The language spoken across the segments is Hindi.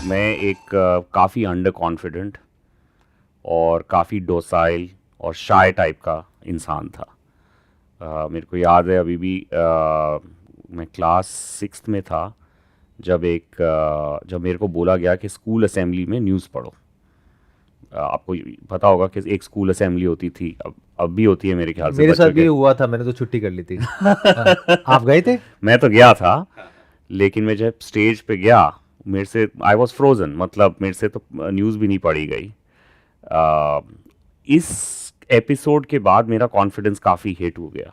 मैं एक काफ़ी अंडर कॉन्फिडेंट और काफ़ी डोसाइल और शाय टाइप का इंसान था। मेरे को याद है अभी भी, मैं क्लास 6th में था जब मेरे को बोला गया कि स्कूल असेंबली में न्यूज़ पढ़ो। आपको पता होगा कि एक स्कूल असेंबली होती थी, अब भी होती है मेरे ख्याल से मेरे साथ बच्चों भी के। हुआ था, मैंने तो छुट्टी कर ली थी। आप गए थे? मैं तो गया था, लेकिन मैं जब स्टेज पे गया मेरे से आई वॉज फ्रोजन, मतलब मेरे से तो न्यूज़ भी नहीं पढ़ी गई। अ, इस एपिसोड के बाद मेरा कॉन्फिडेंस काफ़ी हिट हो गया।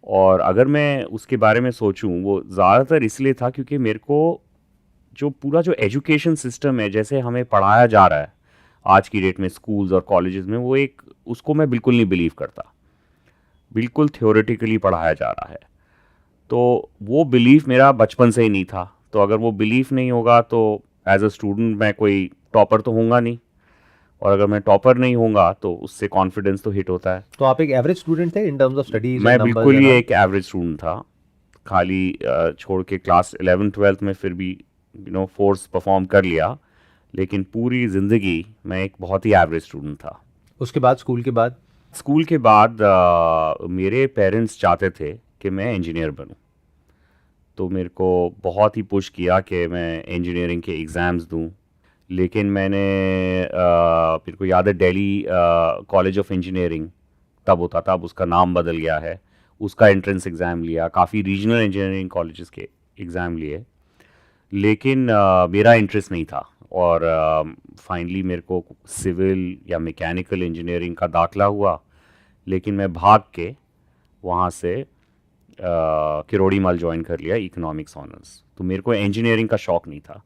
और अगर मैं उसके बारे में सोचूं, वो ज़्यादातर इसलिए था क्योंकि मेरे को जो एजुकेशन सिस्टम है, जैसे हमें पढ़ाया जा रहा है आज की डेट में स्कूल्स और कॉलेजेस में, वो एक उसको मैं बिल्कुल नहीं बिलीव करता। बिल्कुल थ्योरेटिकली पढ़ाया जा रहा है। तो वो बिलीफ मेरा बचपन से ही नहीं था। तो अगर वो बिलीफ नहीं होगा तो एज अ स्टूडेंट मैं कोई टॉपर तो होऊंगा नहीं, और अगर मैं टॉपर नहीं होऊंगा तो उससे कॉन्फिडेंस तो हिट होता है। तो आप एक एवरेज स्टूडेंट थे इन टर्म्स ऑफ स्टडीज मैं एंड नंबर्स बिल्कुल एंड ही ऑल? एक एवरेज स्टूडेंट था। खाली छोड़ के क्लास 11th 12th में फिर भी फोर्स परफॉर्म कर लिया, लेकिन पूरी ज़िंदगी मैं एक बहुत ही एवरेज स्टूडेंट था। उसके बाद, स्कूल के बाद? स्कूल के बाद मेरे पेरेंट्स चाहते थे कि मैं इंजीनियर बनूं, तो मेरे को बहुत ही पुश किया कि मैं इंजीनियरिंग के एग्ज़ाम्स दूं। लेकिन मेरे को याद है दिल्ली कॉलेज ऑफ इंजीनियरिंग तब होता था, अब उसका नाम बदल गया है। उसका एंट्रेंस एग्ज़ाम लिया, काफ़ी रीजनल इंजीनियरिंग कॉलेजेस के एग्ज़ाम लिए, लेकिन मेरा इंटरेस्ट नहीं था। और फाइनली मेरे को सिविल या मैकेनिकल इंजीनियरिंग का दाखला हुआ, लेकिन मैं भाग के वहाँ से किरोड़ी मल ज्वाइन कर लिया इकोनॉमिक्स ऑनर्स। तो मेरे को इंजीनियरिंग का शौक नहीं था,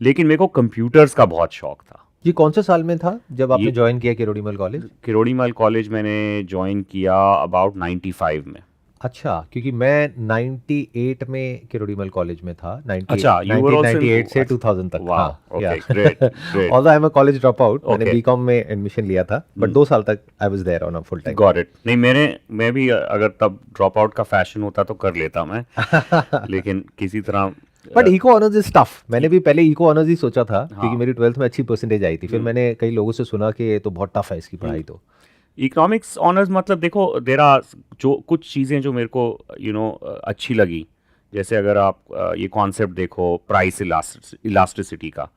लेकिन मेरे को कंप्यूटर्स का बहुत शौक था। ये कौन से साल में था जब आपने ये ज्वाइन किया किरोड़ीमल कॉलेज? किरोड़ी मल कॉलेज मैंने ज्वाइन किया अबाउट 95 में। अच्छा, क्योंकि मैं 98 में किरोड़ीमल कॉलेज में था। 98, अच्छा, यू वर ऑल्सो इन। 1998 से 2000 तक। हाँ, वाह, yeah. Okay, great great. Although I am a college drop out, मैंने ओके, बीकॉम में एडमिशन लिया था, बट 2 साल तक I was there on a full time. Got it. नहीं, मैं भी अगर तब ड्रॉप आउट का फैशन होता तो कर लेता मैं, लेकिन किसी तरह but eco honours is tough. मैंने भी पहले इको ऑनर्स ही सोचा था, क्योंकि हाँ। मेरी 12th में अच्छी परसेंटेज आई थी। फिर मैंने कई लोगों से सुना कि ये तो बहुत टफ है इसकी पढ़ाई तो। इकोनॉमिक्स ऑनर्स मतलब देखो, देरा जो कुछ चीज़ें जो मेरे को अच्छी लगी, जैसे अगर आप ये कॉन्सेप्ट देखो प्राइस इलास्टिसिटी का,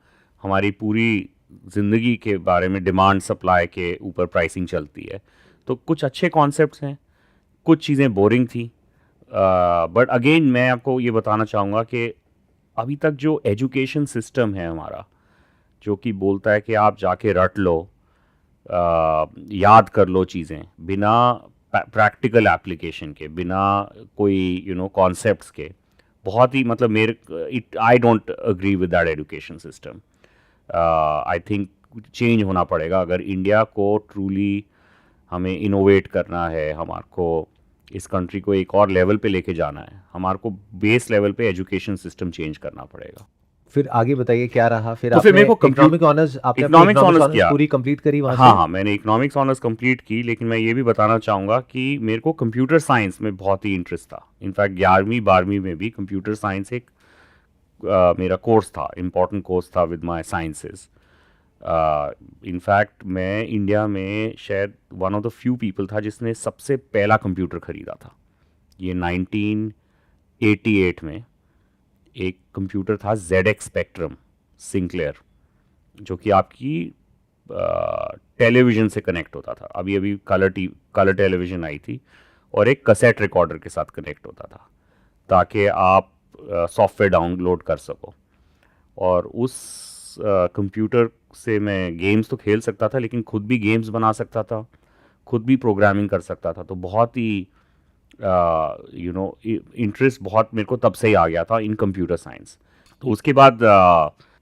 हमारी पूरी ज़िंदगी के बारे में डिमांड सप्लाई के ऊपर प्राइसिंग चलती है। तो कुछ अच्छे कॉन्सेप्ट्स हैं, कुछ चीज़ें बोरिंग थी। बट अगेन मैं आपको ये बताना चाहूँगा कि अभी तक जो एजुकेशन सिस्टम है हमारा, जो कि बोलता है कि आप जाके रट लो, याद कर लो चीज़ें बिना प्रैक्टिकल एप्लीकेशन के, बिना कोई कॉन्सेप्ट्स के, बहुत ही मतलब मेरे it I don't agree with that education system. I think change होना पड़ेगा अगर इंडिया को ट्रूली हमें इनोवेट करना है, हमारे को इस कंट्री को एक और लेवल पे लेके जाना है। हमारे को बेस लेवल पे एजुकेशन सिस्टम चेंज करना पड़ेगा। फिर आगे बताइए क्या रहा? फिर तो फिर आपने मेरे को इकोनॉमिक ऑनर्स, आपने अपनी इकोनॉमिक्स इकोनॉमिक्स ऑनर्स ऑनर्स किया। पूरी कंप्लीट करी वहां हाँ से? हाँ, मैंने इकोनॉमिक्स ऑनर्स कंप्लीट की, लेकिन मैं ये भी बताना चाहूँगा कि मेरे को कंप्यूटर साइंस में बहुत ही इंटरेस्ट था। इनफैक्ट 11वीं 12वीं में भी कंप्यूटर साइंस एक मेरा कोर्स था, इम्पॉर्टेंट कोर्स था विद माय साइंसेस। इनफैक्ट मैं इंडिया में शायद one of the few people था जिसने सबसे पहला कंप्यूटर खरीदा था। ये 1988 में एक कंप्यूटर था ZX स्पेक्ट्रम सिंक्लेयर, जो कि आपकी टेलीविज़न से कनेक्ट होता था। अभी अभी कलर टेलीविज़न आई थी, और एक कैसेट रिकॉर्डर के साथ कनेक्ट होता था, ताकि आप सॉफ्टवेयर डाउनलोड कर सको। और उस कंप्यूटर से मैं गेम्स तो खेल सकता था, लेकिन खुद भी गेम्स बना सकता था, खुद भी प्रोग्रामिंग कर सकता था। तो बहुत ही इंटरेस्ट बहुत मेरे को तब से ही आ गया था इन कंप्यूटर साइंस। तो उसके बाद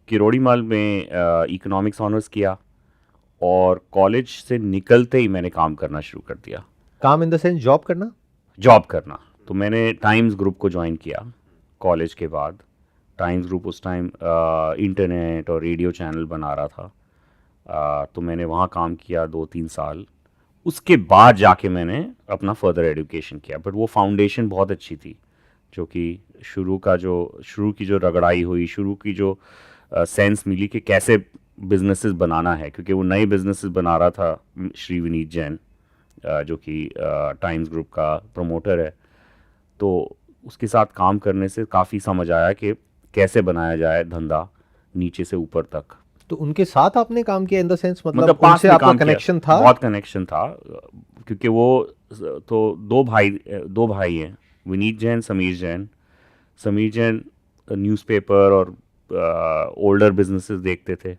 किरोड़ी मल में इकोनॉमिक्स ऑनर्स किया, और कॉलेज से निकलते ही मैंने काम करना शुरू कर दिया। काम इन द सेंस जॉब करना? जॉब करना, तो मैंने टाइम्स ग्रुप को ज्वाइन किया कॉलेज के बाद। टाइम्स ग्रुप उस टाइम इंटरनेट और रेडियो चैनल बना रहा था। तो मैंने वहाँ काम किया 2-3 साल। उसके बाद जाके मैंने अपना फर्दर एजुकेशन किया, बट वो फाउंडेशन बहुत अच्छी थी, जो कि शुरू की जो रगड़ाई हुई, शुरू की जो सेंस मिली कि कैसे बिजनेसेस बनाना है, क्योंकि वो नए बिजनेसेस बना रहा था श्री विनीत जैन, जो कि टाइम्स ग्रुप का प्रमोटर है। तो उसके साथ काम करने से काफ़ी समझ आया कि कैसे बनाया जाए धंधा नीचे से ऊपर तक। तो उनके साथ आपने काम किया इन द सेंस, मतलब पास उनसे में आपका काम किया, कनेक्शन था? बहुत कनेक्शन था, क्योंकि वो तो दो भाई हैं, विनीत जैन, समीर जैन। समीर जैन न्यूज़पेपर और ओल्डर बिजनेसेस देखते थे।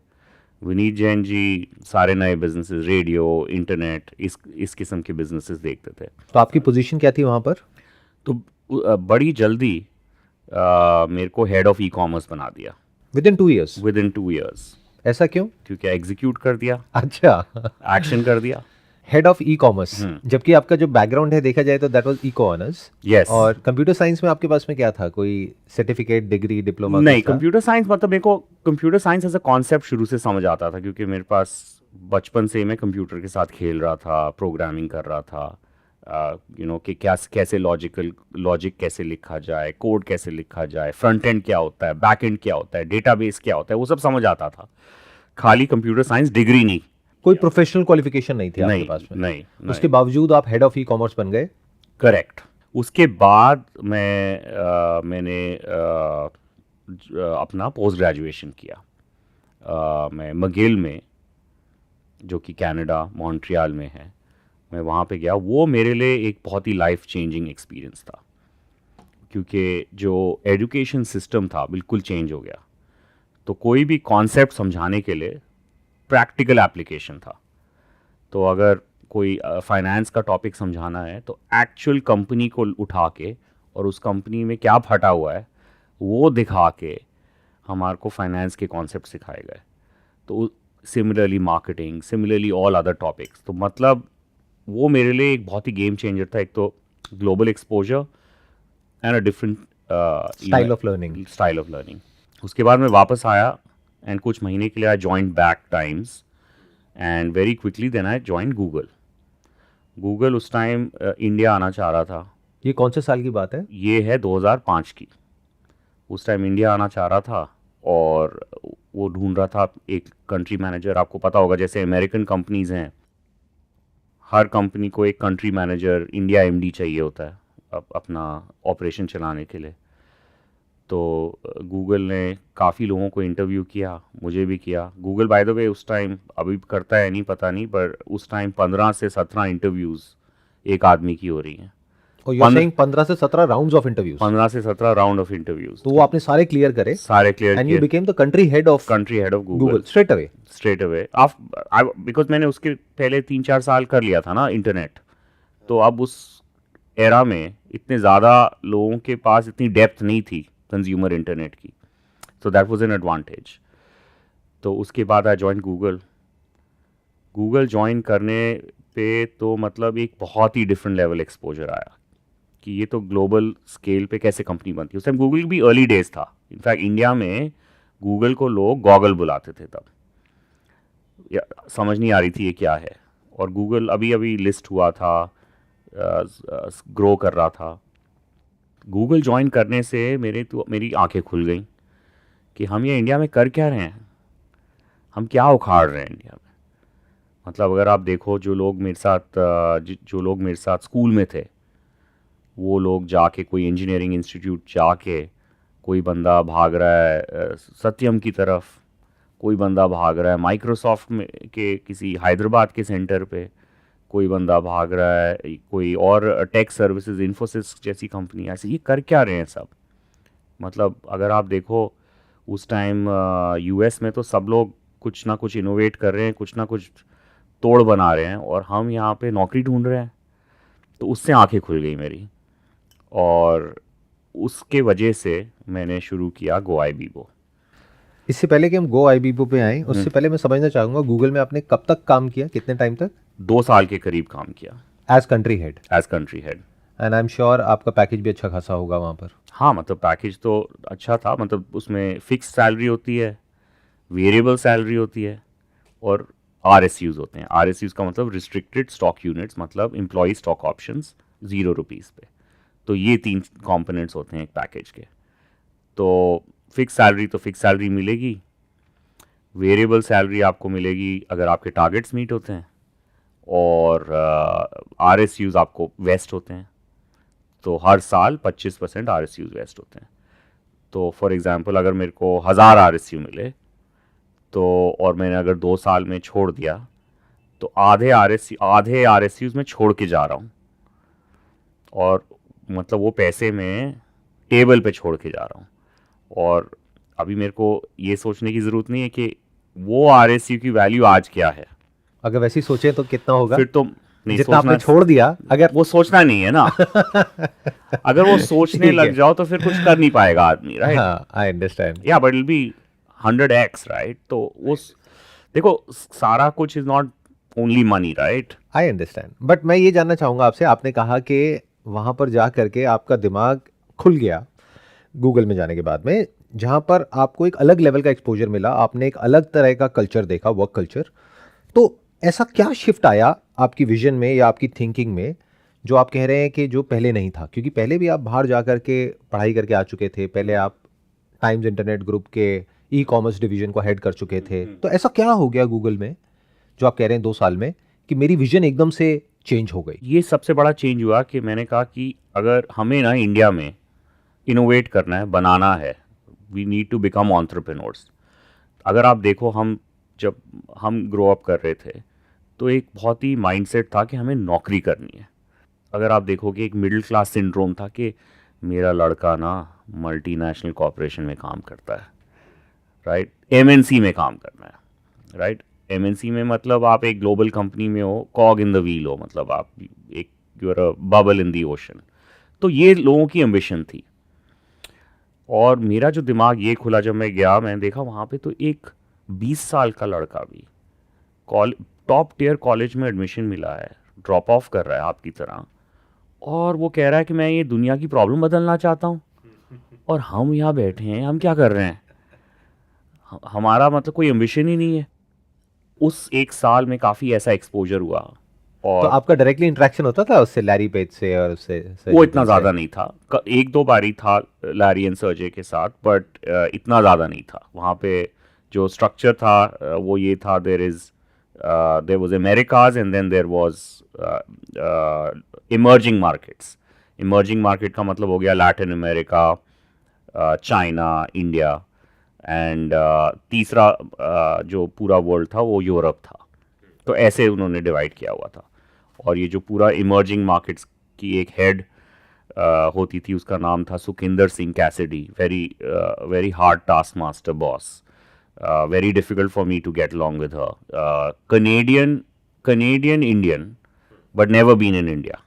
विनीत जैन जी सारे नए बिजनेसेस, रेडियो, इंटरनेट, इस किस्म के बिजनेसेस देखते थे। तो आपकी पोजीशन क्या थी वहाँ पर? तो बड़ी जल्दी मेरे को हेड ऑफ ई कॉमर्स बना दिया with in 2 years? With in 2 years, ऐसा क्यों? क्योंकि एग्जीक्यूट कर दिया, अच्छा। एक्शन कर दिया। हेड ऑफ ई कॉमर्स, जबकि आपका जो बैकग्राउंड है देखा जाए तो that was eco honours. Yes. और कंप्यूटर साइंस में आपके पास में क्या था? कोई सर्टिफिकेट, डिग्री, डिप्लोमा? नहीं, कुछ था? कंप्यूटर साइंस मतलब मेरे को computer science as a concept शुरू से समझ आता था, क्योंकि मेरे पास बचपन से ही मैं कंप्यूटर के साथ खेल रहा था, प्रोग्रामिंग कर रहा था, कि कैसे लॉजिक कैसे लिखा जाए, कोड कैसे लिखा जाए, फ्रंट एंड क्या होता है, बैक एंड क्या होता है, डेटाबेस क्या होता है, वो सब समझ आता था। खाली कंप्यूटर साइंस डिग्री नहीं। कोई प्रोफेशनल क्वालिफिकेशन नहीं थी आपके नहीं, पास में? नहीं, उसके बावजूद आप हेड ऑफ ई कॉमर्स बन गए? करेक्ट। उसके बाद मैंने अपना पोस्ट ग्रेजुएशन किया। मैं मगिल में, जो कि कनाडा मॉन्ट्रियल में है, मैं वहाँ पे गया। वो मेरे लिए एक बहुत ही लाइफ चेंजिंग एक्सपीरियंस था, क्योंकि जो एजुकेशन सिस्टम था बिल्कुल चेंज हो गया। तो कोई भी कॉन्सेप्ट समझाने के लिए प्रैक्टिकल एप्लीकेशन था। तो अगर कोई फाइनेंस का टॉपिक समझाना है तो एक्चुअल कंपनी को उठा के और उस कंपनी में क्या फटा हुआ है वो दिखा के हमारे को फाइनेंस के कॉन्सेप्ट सिखाए गए। तो similarly marketing, similarly all other topics. तो मतलब वो मेरे लिए एक बहुत ही गेम चेंजर था। एक तो global exposure and a different style of learning. उसके बाद मैं वापस आया एंड कुछ महीने के लिए I joined back times and very quickly then I joined Google उस टाइम इंडिया आना चाह रहा था। ये कौन से साल की बात है? ये है 2005 की। उस टाइम इंडिया आना चाह रहा था और वो ढूंढ रहा था एक कंट्री मैनेजर। आपको पता होगा जैसे अमेरिकन कंपनीज हैं, हर कंपनी को एक कंट्री मैनेजर, इंडिया एमडी चाहिए होता है अपना ऑपरेशन चलाने के लिए। तो गूगल ने काफ़ी लोगों को इंटरव्यू किया, मुझे भी किया। गूगल बाय द वे उस टाइम, अभी करता है नहीं पता नहीं, पर उस टाइम 15 से 17 इंटरव्यूज़ एक आदमी की हो रही हैं। और यू आर सेइंग 15 से 17 राउंड्स ऑफ इंटरव्यूज? 15 से 17 राउंड ऑफ इंटरव्यूज। तो वो आपने सारे क्लियर करे? सारे क्लियर एंड किए। You became the country head of Google straight away. Because मैंने उसके पहले 3-4 साल कर लिया था ना इंटरनेट। तो अब उस एरा में इतने ज़्यादा लोगों के पास इतनी डेप्थ नहीं थी कंज्यूमर इंटरनेट की, so that was an advantage. तो उसके बाद आई जॉइन गूगल ज्वाइन करने पे तो मतलब एक बहुत ही डिफरेंट लेवल एक्सपोजर आया कि ये तो ग्लोबल स्केल पे कैसे कंपनी बनती है। उस टाइम गूगल भी अर्ली डेज था। इनफैक्ट इंडिया में गूगल को लोग गॉगल बुलाते थे तब, समझ नहीं आ रही थी ये क्या है। और गूगल अभी अभी लिस्ट हुआ था, ग्रो कर रहा था। गूगल ज्वाइन करने से मेरी आंखें खुल गई कि हम ये इंडिया में कर क्या रहे हैं, हम क्या उखाड़ रहे हैं इंडिया में। मतलब अगर आप देखो जो लोग मेरे साथ स्कूल में थे, वो लोग जाके कोई इंजीनियरिंग इंस्टीट्यूट जाके, कोई बंदा भाग रहा है सत्यम की तरफ, कोई बंदा भाग रहा है माइक्रोसॉफ्ट में के किसी हैदराबाद के सेंटर पे, कोई बंदा भाग रहा है कोई और टेक सर्विसेज, इन्फोसिस जैसी कंपनी। ऐसे ये कर क्या रहे हैं सब। मतलब अगर आप देखो उस टाइम यूएस में तो सब लोग कुछ ना कुछ इनोवेट कर रहे हैं, कुछ ना कुछ तोड़ बना रहे हैं, और हम यहाँ पे नौकरी ढूंढ रहे हैं। तो उससे आंखें खुल गई मेरी, और उसके वजह से मैंने शुरू किया GoIbibo। इससे पहले कि हम GoIbibo पे आए, उससे पहले मैं समझना चाहूँगा गूगल में आपने कब तक काम किया, कितने टाइम तक? 2 साल के करीब काम किया as country head. And I am sure आपका पैकेज भी अच्छा खासा होगा वहाँ पर। हाँ, मतलब पैकेज तो अच्छा था। मतलब उसमें फिक्स सैलरी होती है, वेरिएबल सैलरी होती है, और RSUs होते हैं। RSUs का मतलब रिस्ट्रिक्टेड स्टॉक यूनिट्स, मतलब एम्प्लॉई स्टॉक ऑप्शंस, 0 रुपीज़ पे। तो ये 3 कंपोनेंट्स होते हैं एक पैकेज के। तो फिक्स सैलरी मिलेगी, वेरिएबल सैलरी आपको मिलेगी अगर आपके टारगेट्स मीट होते हैं, और RSUs आपको वेस्ट होते हैं। तो हर साल 25% RSUs वेस्ट होते हैं। तो फॉर एग्जांपल अगर मेरे को 1000 RSU मिले, तो और मैंने अगर 2 साल में छोड़ दिया, तो आधे RSUs में छोड़ के जा रहा हूँ, और मतलब वो पैसे मैं टेबल पे छोड़ के जा रहा हूँ। और अभी मेरे को ये सोचने की ज़रूरत नहीं है कि वो RSU की वैल्यू आज क्या है। अगर वैसे ही सोचें तो कितना होगा? फिर तो नहीं जितना आपने सोचना, छोड़ दिया अगर वो सोचना नहीं है ना। अगर वो सोचने ठीक लग है। जाओ तो फिर कुछ कर नहीं पाएगा आदमी, राइट? हाँ, आई अंडरस्टैंड। या but will be 100x, right? तो वो देखो, सारा कुछ is not only money, right? I understand, but मैं ये जानना चाहूंगा आपसे, आपने कहा कि वहां पर जा करके आपका दिमाग खुल गया गूगल में जाने के बाद में, जहां पर आपको एक अलग लेवल का एक्सपोजर मिला, आपने एक अलग तरह का कल्चर देखा, वर्क कल्चर। तो ऐसा क्या शिफ्ट आया आपकी विजन में या आपकी थिंकिंग में, जो आप कह रहे हैं कि जो पहले नहीं था? क्योंकि पहले भी आप बाहर जा करके पढ़ाई करके आ चुके थे, पहले आप टाइम्स इंटरनेट ग्रुप के ई-कॉमर्स डिवीजन को हेड कर चुके थे। तो ऐसा क्या हो गया गूगल में, जो आप कह रहे हैं 2 साल में, कि मेरी विजन एकदम से चेंज हो गई? ये सबसे बड़ा चेंज हुआ कि मैंने कहा कि अगर हमें ना इंडिया में इनोवेट करना है, बनाना है, we need to become entrepreneurs. अगर आप देखो, जब हम ग्रो अप कर रहे थे, तो एक बहुत ही माइंडसेट था कि हमें नौकरी करनी है। अगर आप देखोगे, एक मिडिल क्लास सिंड्रोम था कि मेरा लड़का ना मल्टीनेशनल कॉरपोरेशन में काम करता है, राइट? MNC में काम करना है, राइट? MNC में मतलब आप एक ग्लोबल कंपनी में हो, कॉग इन द व्हील हो, मतलब आप एक, you are a bubble in the ocean. तो ये लोगों की एम्बिशन थी। और मेरा जो दिमाग ये खुला जब मैं गया, मैंने देखा वहाँ पे तो एक 20 साल का लड़का भी टॉप टियर कॉलेज में एडमिशन मिला है, ड्रॉप ऑफ कर रहा है आपकी तरह, और वो कह रहा है कि मैं ये दुनिया की प्रॉब्लम बदलना चाहता हूँ, और हम यहाँ बैठे हैं, हम क्या कर रहे हैं? हमारा मतलब कोई एम्बिशन ही नहीं है। उस एक साल में काफ़ी ऐसा एक्सपोजर हुआ। तो और आपका डायरेक्टली इंटरेक्शन होता था उससे, लैरी पेज से और उससे वो इतना ज़्यादा नहीं था, एक दो बारी था लैरी एंड सर्जे के साथ, बट इतना ज़्यादा नहीं था। वहाँ पे जो स्ट्रक्चर था वो ये था, there was Americas and then there was emerging markets. Emerging market का मतलब हो गया Latin America, China, India, and तीसरा जो पूरा वर्ल्ड था वो यूरोप था। तो ऐसे उन्होंने डिवाइड किया हुआ था। और ये जो पूरा इमर्जिंग मार्केट्स की एक हेड होती थी, उसका नाम था Sukhinder Singh Cassidy. Very hard task master boss, very difficult for me to get along with her. Canadian Indian, but never been in India.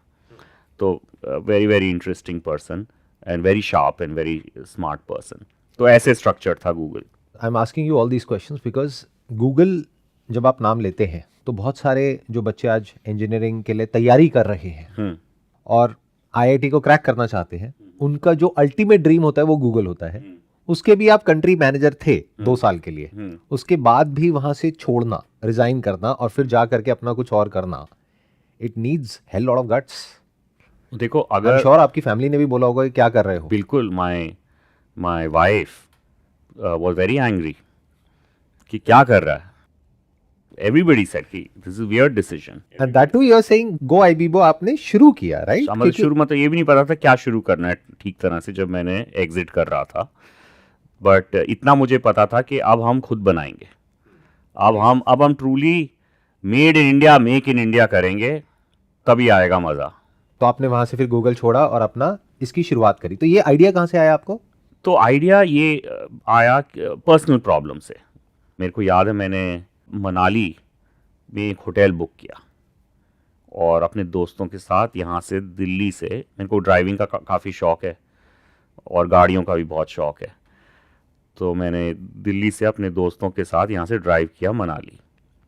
तो very interesting person and very sharp and very smart person. तो ऐसे स्ट्रक्चर था Google. I am asking you all these questions because Google जब आप नाम लेते हैं तो बहुत सारे जो बच्चे आज इंजीनियरिंग के लिए तैयारी कर रहे हैं और IIT को क्रैक करना चाहते हैं, उनका जो अल्टीमेट ड्रीम होता है वो गूगल होता है। उसके भी आप कंट्री मैनेजर थे 2 साल के लिए, उसके बाद भी वहां से छोड़ना, रिजाइन करना और फिर जा करके अपना कुछ और करना, it needs hell lot of guts. देखो, आई एम अगर श्योर आपकी फैमिली ने भी बोला होगा कि क्या कर रहे हो। बिल्कुल, my wife was very angry कि क्या कर रहा है। एवरीबडी सेड कि this is weird decision. And that too you are saying Goibibo आपने शुरू किया, राइट? मतलब शुरू में तो ये भी नहीं पता था क्या शुरू करना है ठीक तरह से जब मैंने एग्जिट कर रहा था, बट इतना मुझे पता था कि अब हम खुद बनाएंगे। अब हम truly made in India, make in India करेंगे, तभी आएगा मज़ा। तो आपने वहां से फिर गूगल छोड़ा और अपना इसकी शुरुआत करी। तो ये आइडिया कहाँ से आया आपको? तो आइडिया ये आया पर्सनल प्रॉब्लम से। मेरे को याद है, मैंने मनाली में एक होटल बुक किया और अपने दोस्तों के साथ यहाँ से दिल्ली से, मेरे को ड्राइविंग का काफ़ी शौक़ है और गाड़ियों का भी बहुत शौक़ है, तो मैंने दिल्ली से अपने दोस्तों के साथ यहाँ से ड्राइव किया मनाली।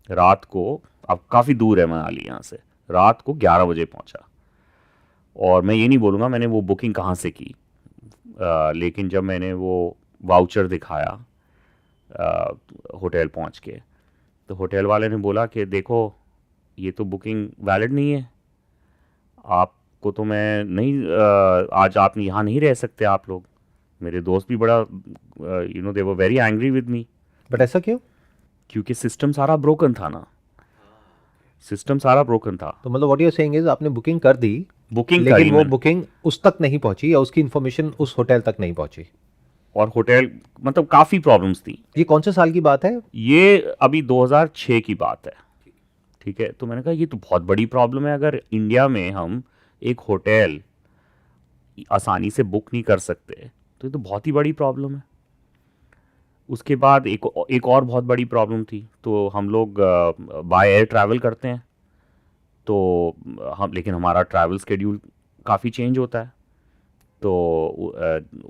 रात को, अब काफ़ी दूर है मनाली यहाँ से, रात को 11 बजे पहुँचा। और मैं ये नहीं बोलूँगा मैंने वो बुकिंग कहाँ से की, लेकिन जब मैंने वो वाउचर दिखाया होटल पहुँच के, तो होटल वाले ने बोला कि देखो ये तो बुकिंग वैलिड नहीं है, आपको तो मैं नहीं, आज आप यहाँ नहीं रह सकते आप लोग। मेरे दोस्त भी बड़ा, they were very angry with me. But ऐसा क्यों? क्योंकि सिस्टम सारा ब्रोकन था ना, सिस्टम सारा ब्रोकन था। तो मतलब what you are saying is आपने बुकिंग कर दी, बुकिंग लेकिन करी वो मैंने, बुकिंग उस तक नहीं पहुंची या उसकी इन्फॉर्मेशन उस होटल तक नहीं पहुंची। और होटल मतलब काफ़ी प्रॉब्लम्स थी। ये कौन से साल की बात है? ये अभी 2006 की बात है, ठीक है। तो मैंने कहा ये तो बहुत बड़ी प्रॉब्लम है, अगर इंडिया में हम एक होटल आसानी से बुक नहीं कर सकते तो ये तो बहुत ही बड़ी प्रॉब्लम है। उसके बाद एक और बहुत बड़ी प्रॉब्लम थी। तो हम लोग बाय एयर ट्रैवल करते हैं, तो हम लेकिन हमारा ट्रैवल स्केड्यूल काफ़ी चेंज होता है। तो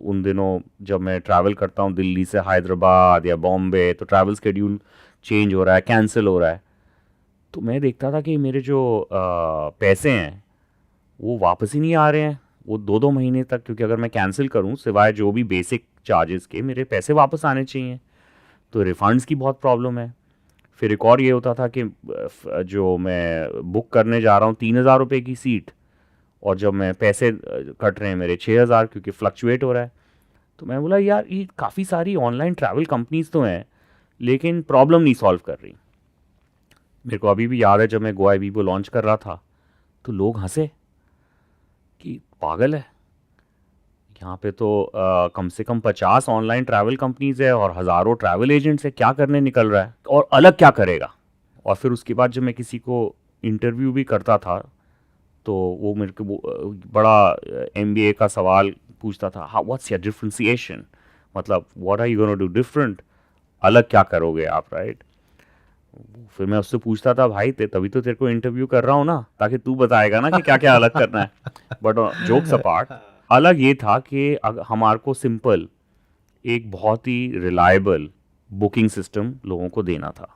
उन दिनों जब मैं ट्रैवल करता हूँ दिल्ली से हैदराबाद या बॉम्बे, तो ट्रैवल स्केड्यूल चेंज हो रहा है, कैंसिल हो रहा है। तो मैं देखता था कि मेरे जो पैसे हैं वो वापस ही नहीं आ रहे हैं, वो 2-2 महीने तक, क्योंकि अगर मैं कैंसिल करूं सिवाय जो भी बेसिक चार्जेस के मेरे पैसे वापस आने चाहिए। तो रिफंड्स की बहुत प्रॉब्लम है। फिर एक और ये होता था कि जो मैं बुक करने जा रहा हूँ 3,000 रुपये की सीट, और जब मैं पैसे कट रहे हैं मेरे 6,000, क्योंकि फ्लक्चुएट हो रहा है। तो मैं बोला यार ये काफ़ी सारी ऑनलाइन ट्रैवल कंपनीज तो हैं लेकिन प्रॉब्लम नहीं सॉल्व कर रही। मेरे को अभी भी याद है जब मैं गोवा वीवो लॉन्च कर रहा था तो लोग हंसे कि पागल है, यहाँ पे तो कम से कम 50 ऑनलाइन ट्रैवल कंपनीज है और हज़ारों ट्रैवल एजेंट्स है, क्या करने निकल रहा है और अलग क्या करेगा। और फिर उसके बाद जब मैं किसी को इंटरव्यू भी करता था तो वो मेरे को बड़ा एमबीए का सवाल पूछता था, हाँ व्हाट्स योर डिफरेंशिएशन, मतलब what are you gonna do different, अलग क्या करोगे आप, राइट। फिर मैं उससे पूछता था भाई तभी तो तेरे को इंटरव्यू कर रहा हूँ ना, ताकि तू बताएगा ना कि क्या क्या अलग करना है। बट जोक्स अपार्ट, अलग ये था कि हमारे को सिंपल एक बहुत ही रिलायबल बुकिंग सिस्टम लोगों को देना था।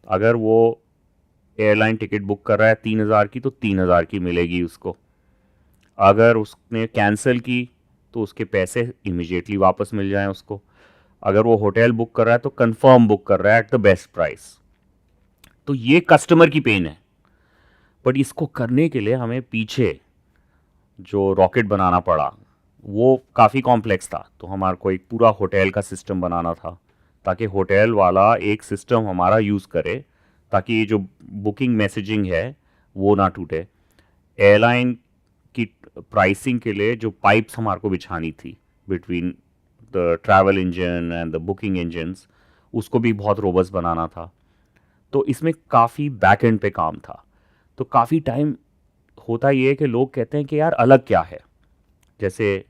अगर वो एयरलाइन टिकट बुक कर रहा है 3,000 की तो 3,000 की मिलेगी उसको। अगर उसने कैंसिल की तो उसके पैसे इमिजिएटली वापस मिल जाएं उसको। अगर वो होटल बुक कर रहा है तो कंफर्म बुक कर रहा है एट द बेस्ट प्राइस। तो ये कस्टमर की पेन है। बट इसको करने के लिए हमें पीछे जो रॉकेट बनाना पड़ा वो काफ़ी कॉम्प्लेक्स था। तो हमारे को एक पूरा होटल का सिस्टम बनाना था ताकि होटल वाला एक सिस्टम हमारा यूज़ करे, ताकि ये जो बुकिंग मैसेजिंग है वो ना टूटे। एयरलाइन की प्राइसिंग के लिए जो पाइप्स हमारे को बिछानी थी between the travel engine and the booking engines, उसको भी बहुत रोबस्ट बनाना था। तो इसमें काफ़ी बैक एंड पे काम था। तो काफ़ी टाइम होता ये है कि लोग कहते हैं कि यार अलग क्या है, जैसे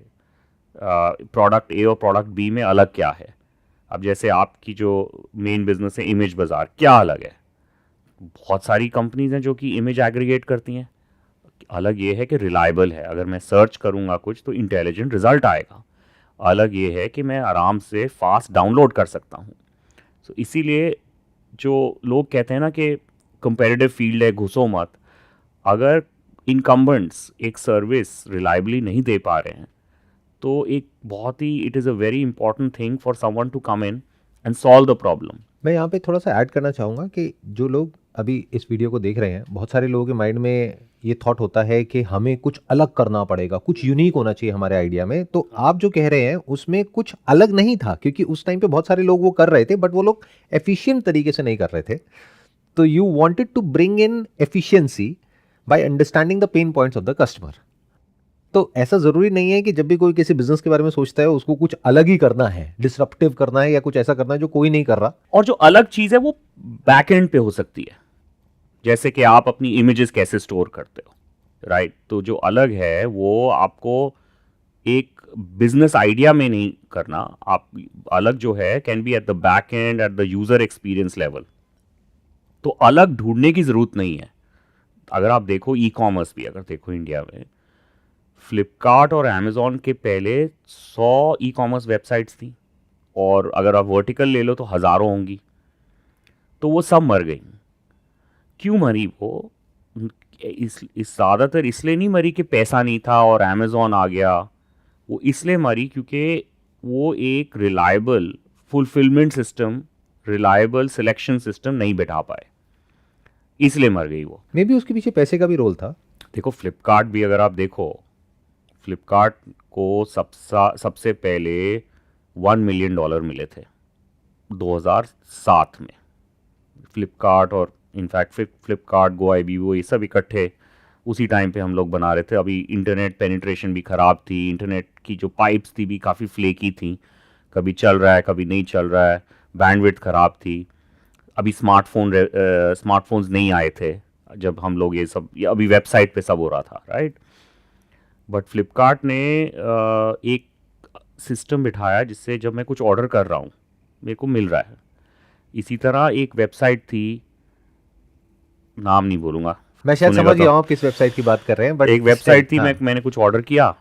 प्रोडक्ट ए और प्रोडक्ट बी में अलग क्या है। अब जैसे आपकी जो मेन बिजनेस है इमेज बाज़ार, क्या अलग है? बहुत सारी कंपनीज हैं जो कि इमेज एग्रीगेट करती हैं। अलग ये है कि रिलायबल है, अगर मैं सर्च करूँगा कुछ तो इंटेलिजेंट रिजल्ट आएगा। अलग ये है कि मैं आराम से फास्ट डाउनलोड कर सकता हूँ। तो इसीलिए जो लोग कहते हैं ना कि कंपेरेटिव फील्ड है घुसो मत, अगर इनकम्बेंट्स एक सर्विस रिलायबली नहीं दे पा रहे हैं तो एक बहुत ही it is a very important thing for someone to come in and solve the problem. मैं यहाँ पे थोड़ा सा ऐड करना चाहूँगा कि जो लोग अभी इस वीडियो को देख रहे हैं, बहुत सारे लोगों के माइंड में ये थॉट होता है कि हमें कुछ अलग करना पड़ेगा, कुछ यूनिक होना चाहिए हमारे आइडिया में। तो आप जो कह रहे हैं उसमें कुछ अलग नहीं था, क्योंकि उस टाइम पे बहुत सारे लोग वो कर रहे थे, बट वो लोग एफिशिएंट तरीके से नहीं कर रहे थे। तो you wanted to bring in efficiency by understanding the pain points of the customer. तो ऐसा ज़रूरी नहीं है कि जब भी कोई किसी बिज़नेस के बारे में सोचता है उसको कुछ अलग ही करना है, डिसरप्टिव करना है या कुछ ऐसा करना है जो कोई नहीं कर रहा। और जो अलग चीज़ है वो बैक एंड पे हो सकती है, जैसे कि आप अपनी इमेजेस कैसे स्टोर करते हो, राइट। तो जो अलग है वो आपको एक बिजनेस आइडिया में नहीं करना, आप अलग जो है can be at the back and at the user experience level. तो अलग ढूंढने की जरूरत नहीं है। अगर आप देखो ई कॉमर्स भी, अगर देखो इंडिया में फ्लिपकार्ट और अमेजोन के पहले 100 ई कॉमर्स वेबसाइट्स थी, और अगर आप वर्टिकल ले लो तो हज़ारों होंगी। तो वो सब मर गई। क्यों मरी वो? इस ज़्यादातर इसलिए नहीं मरी कि पैसा नहीं था और अमेजोन आ गया। वो इसलिए मरी क्योंकि वो एक reliable fulfilment system, reliable selection system नहीं बैठा पाए, इसलिए मर गई वो। मे बी उसके पीछे पैसे का भी रोल था। देखो फ्लिपकार्ट भी अगर आप देखो, फ्लिपकार्ट को सबसे पहले $1 मिलियन मिले थे 2007 में। फ्लिपकार्ट और इनफैक्ट फ्लिपकार्ट, GoIBO, ये सब इकट्ठे उसी टाइम पे हम लोग बना रहे थे। अभी इंटरनेट पेनिट्रेशन भी ख़राब थी, इंटरनेट की जो पाइप्स थी भी काफ़ी फ्लेकी थी, कभी चल रहा है कभी नहीं चल रहा है, बैंडविड्थ ख़राब थी। अभी स्मार्टफोन्स नहीं आए थे जब हम लोग ये अभी वेबसाइट पे सब हो रहा था, राइट। बट फ्लिपकार्ट ने एक सिस्टम बिठाया जिससे जब मैं कुछ ऑर्डर कर रहा हूँ मेरे को मिल रहा है। इसी तरह एक वेबसाइट थी, नाम नहीं बोलूँगा, मैं शायद सुनेगा समझ गया तो। हूँ आप किस वेबसाइट की बात कर रहे हैं, बट एक वेबसाइट थी, हाँ, मैंने कुछ ऑर्डर किया,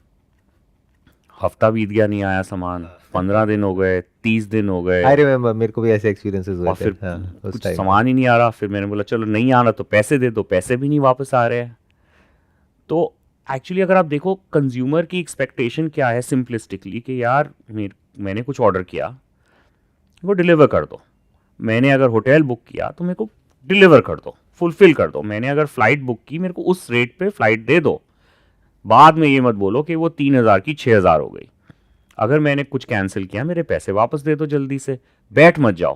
हफ्ता बीत गया नहीं आया सामान, 15 दिन हो गए, 30 दिन हो गए, आई रिमेम्बर, मेरे को भी ऐसे एक्सपीरियंसेस हुए और थे फिर हाँ, उस कुछ टाइम में। सामान ही नहीं आ रहा। फिर मैंने बोला चलो नहीं आ रहा तो पैसे दे दो, पैसे भी नहीं वापस आ रहे हैं। तो एक्चुअली अगर आप देखो कंज्यूमर की एक्सपेक्टेशन क्या है सिंपलिस्टिकली, कि यार मैंने कुछ ऑर्डर किया, वो डिलीवर कर दो। मैंने अगर होटल बुक किया तो मेरे को डिलीवर कर दो, फुलफिल कर दो। मैंने अगर फ्लाइट बुक की, मेरे को उस रेट पे फ्लाइट दे दो। बाद में ये मत बोलो कि वो 3,000 की 6,000 हो गई। अगर मैंने कुछ कैंसिल किया, मेरे पैसे वापस दे दो जल्दी से, बैठ मत जाओ।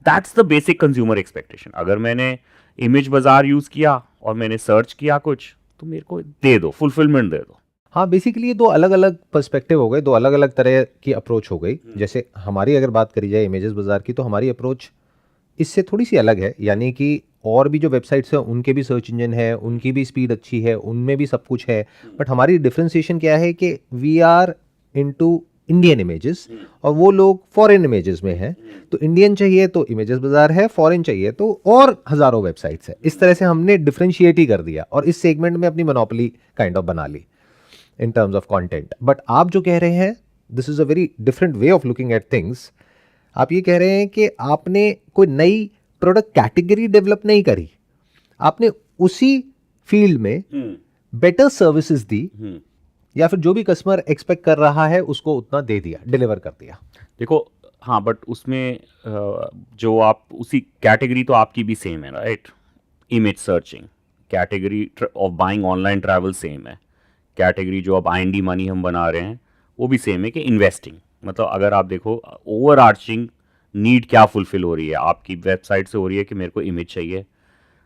That's the basic consumer expectation. अगर मैंने इमेज बाजार यूज़ किया और मैंने सर्च किया कुछ, तो मेरे को दे दो, फुलफिलमेंट दे दो। हाँ, बेसिकली दो अलग अलग पर्सपेक्टिव हो गए, दो अलग अलग तरह की अप्रोच हो गई। जैसे हमारी अगर बात करी जाए इमेजेस बाजार की, तो हमारी अप्रोच इससे थोड़ी सी अलग है। यानी कि और भी जो वेबसाइट्स हैं उनके भी सर्च इंजन है, उनकी भी स्पीड अच्छी है, उनमें भी सब कुछ है। बट हमारी डिफरेंशिएशन क्या है कि we are into Indian images और वो लोग फॉरेन इमेजेस में हैं। तो इंडियन चाहिए तो इमेजेस बाजार है, फॉरेन चाहिए तो और हजारों वेबसाइट्स है। इस तरह से हमने डिफरेंशिएट ही कर दिया और इस सेगमेंट में अपनी मोनोपोली काइंड ऑफ बना ली in terms of content. But आप जो कह रहे हैं, this is a very different way of looking at things. आप ये कह रहे हैं कि आपने कोई नई प्रोडक्ट कैटेगरी डेवलप नहीं करी, आपने उसी फील्ड में बेटर सर्विसेज दी, या फिर जो भी कस्टमर एक्सपेक्ट कर रहा है उसको उतना दे दिया, डिलीवर कर दिया। देखो, हाँ, बट उसमें जो आप उसी कैटेगरी तो आपकी भी सेम है, right. Image searching category of buying online travel same है। कैटेगरी जो अब IND मनी हम बना रहे हैं वो भी सेम है कि इन्वेस्टिंग। मतलब अगर आप देखो ओवर आर्चिंग नीड क्या फुलफिल हो रही है, आपकी वेबसाइट से हो रही है कि मेरे को इमेज चाहिए,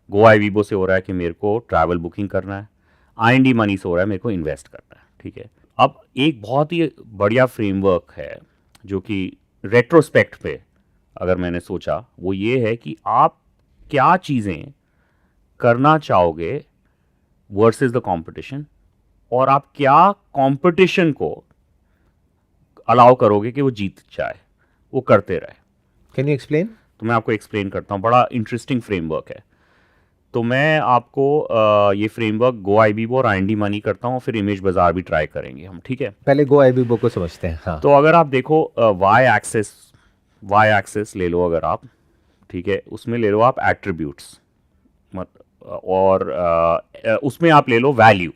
GoIBO से हो रहा है कि मेरे को ट्रैवल बुकिंग करना है, IND मनी से हो रहा है मेरे को इन्वेस्ट करना है, ठीक है। अब एक बहुत ही बढ़िया फ्रेमवर्क है जो कि रेट्रोस्पेक्ट पे अगर मैंने सोचा, वो ये है कि आप क्या चीज़ें करना चाहोगे वर्सेस द कंपटीशन, और आप क्या कंपटीशन को अलाउ करोगे कि वो जीत जाए, वो करते रहे। Can you explain? तो मैं आपको एक्सप्लेन करता हूँ, बड़ा इंटरेस्टिंग फ्रेमवर्क है। तो मैं आपको ये फ्रेमवर्क GoIBO और IND मनी करता हूँ, फिर इमेज बाजार भी ट्राई करेंगे हम, ठीक है। पहले GoIBO को समझते हैं। हाँ, तो अगर आप देखो वाई एक्सेस ले लो अगर आप, ठीक है, उसमें ले लो आप एट्रीब्यूट्स मत, और उसमें आप ले लो value,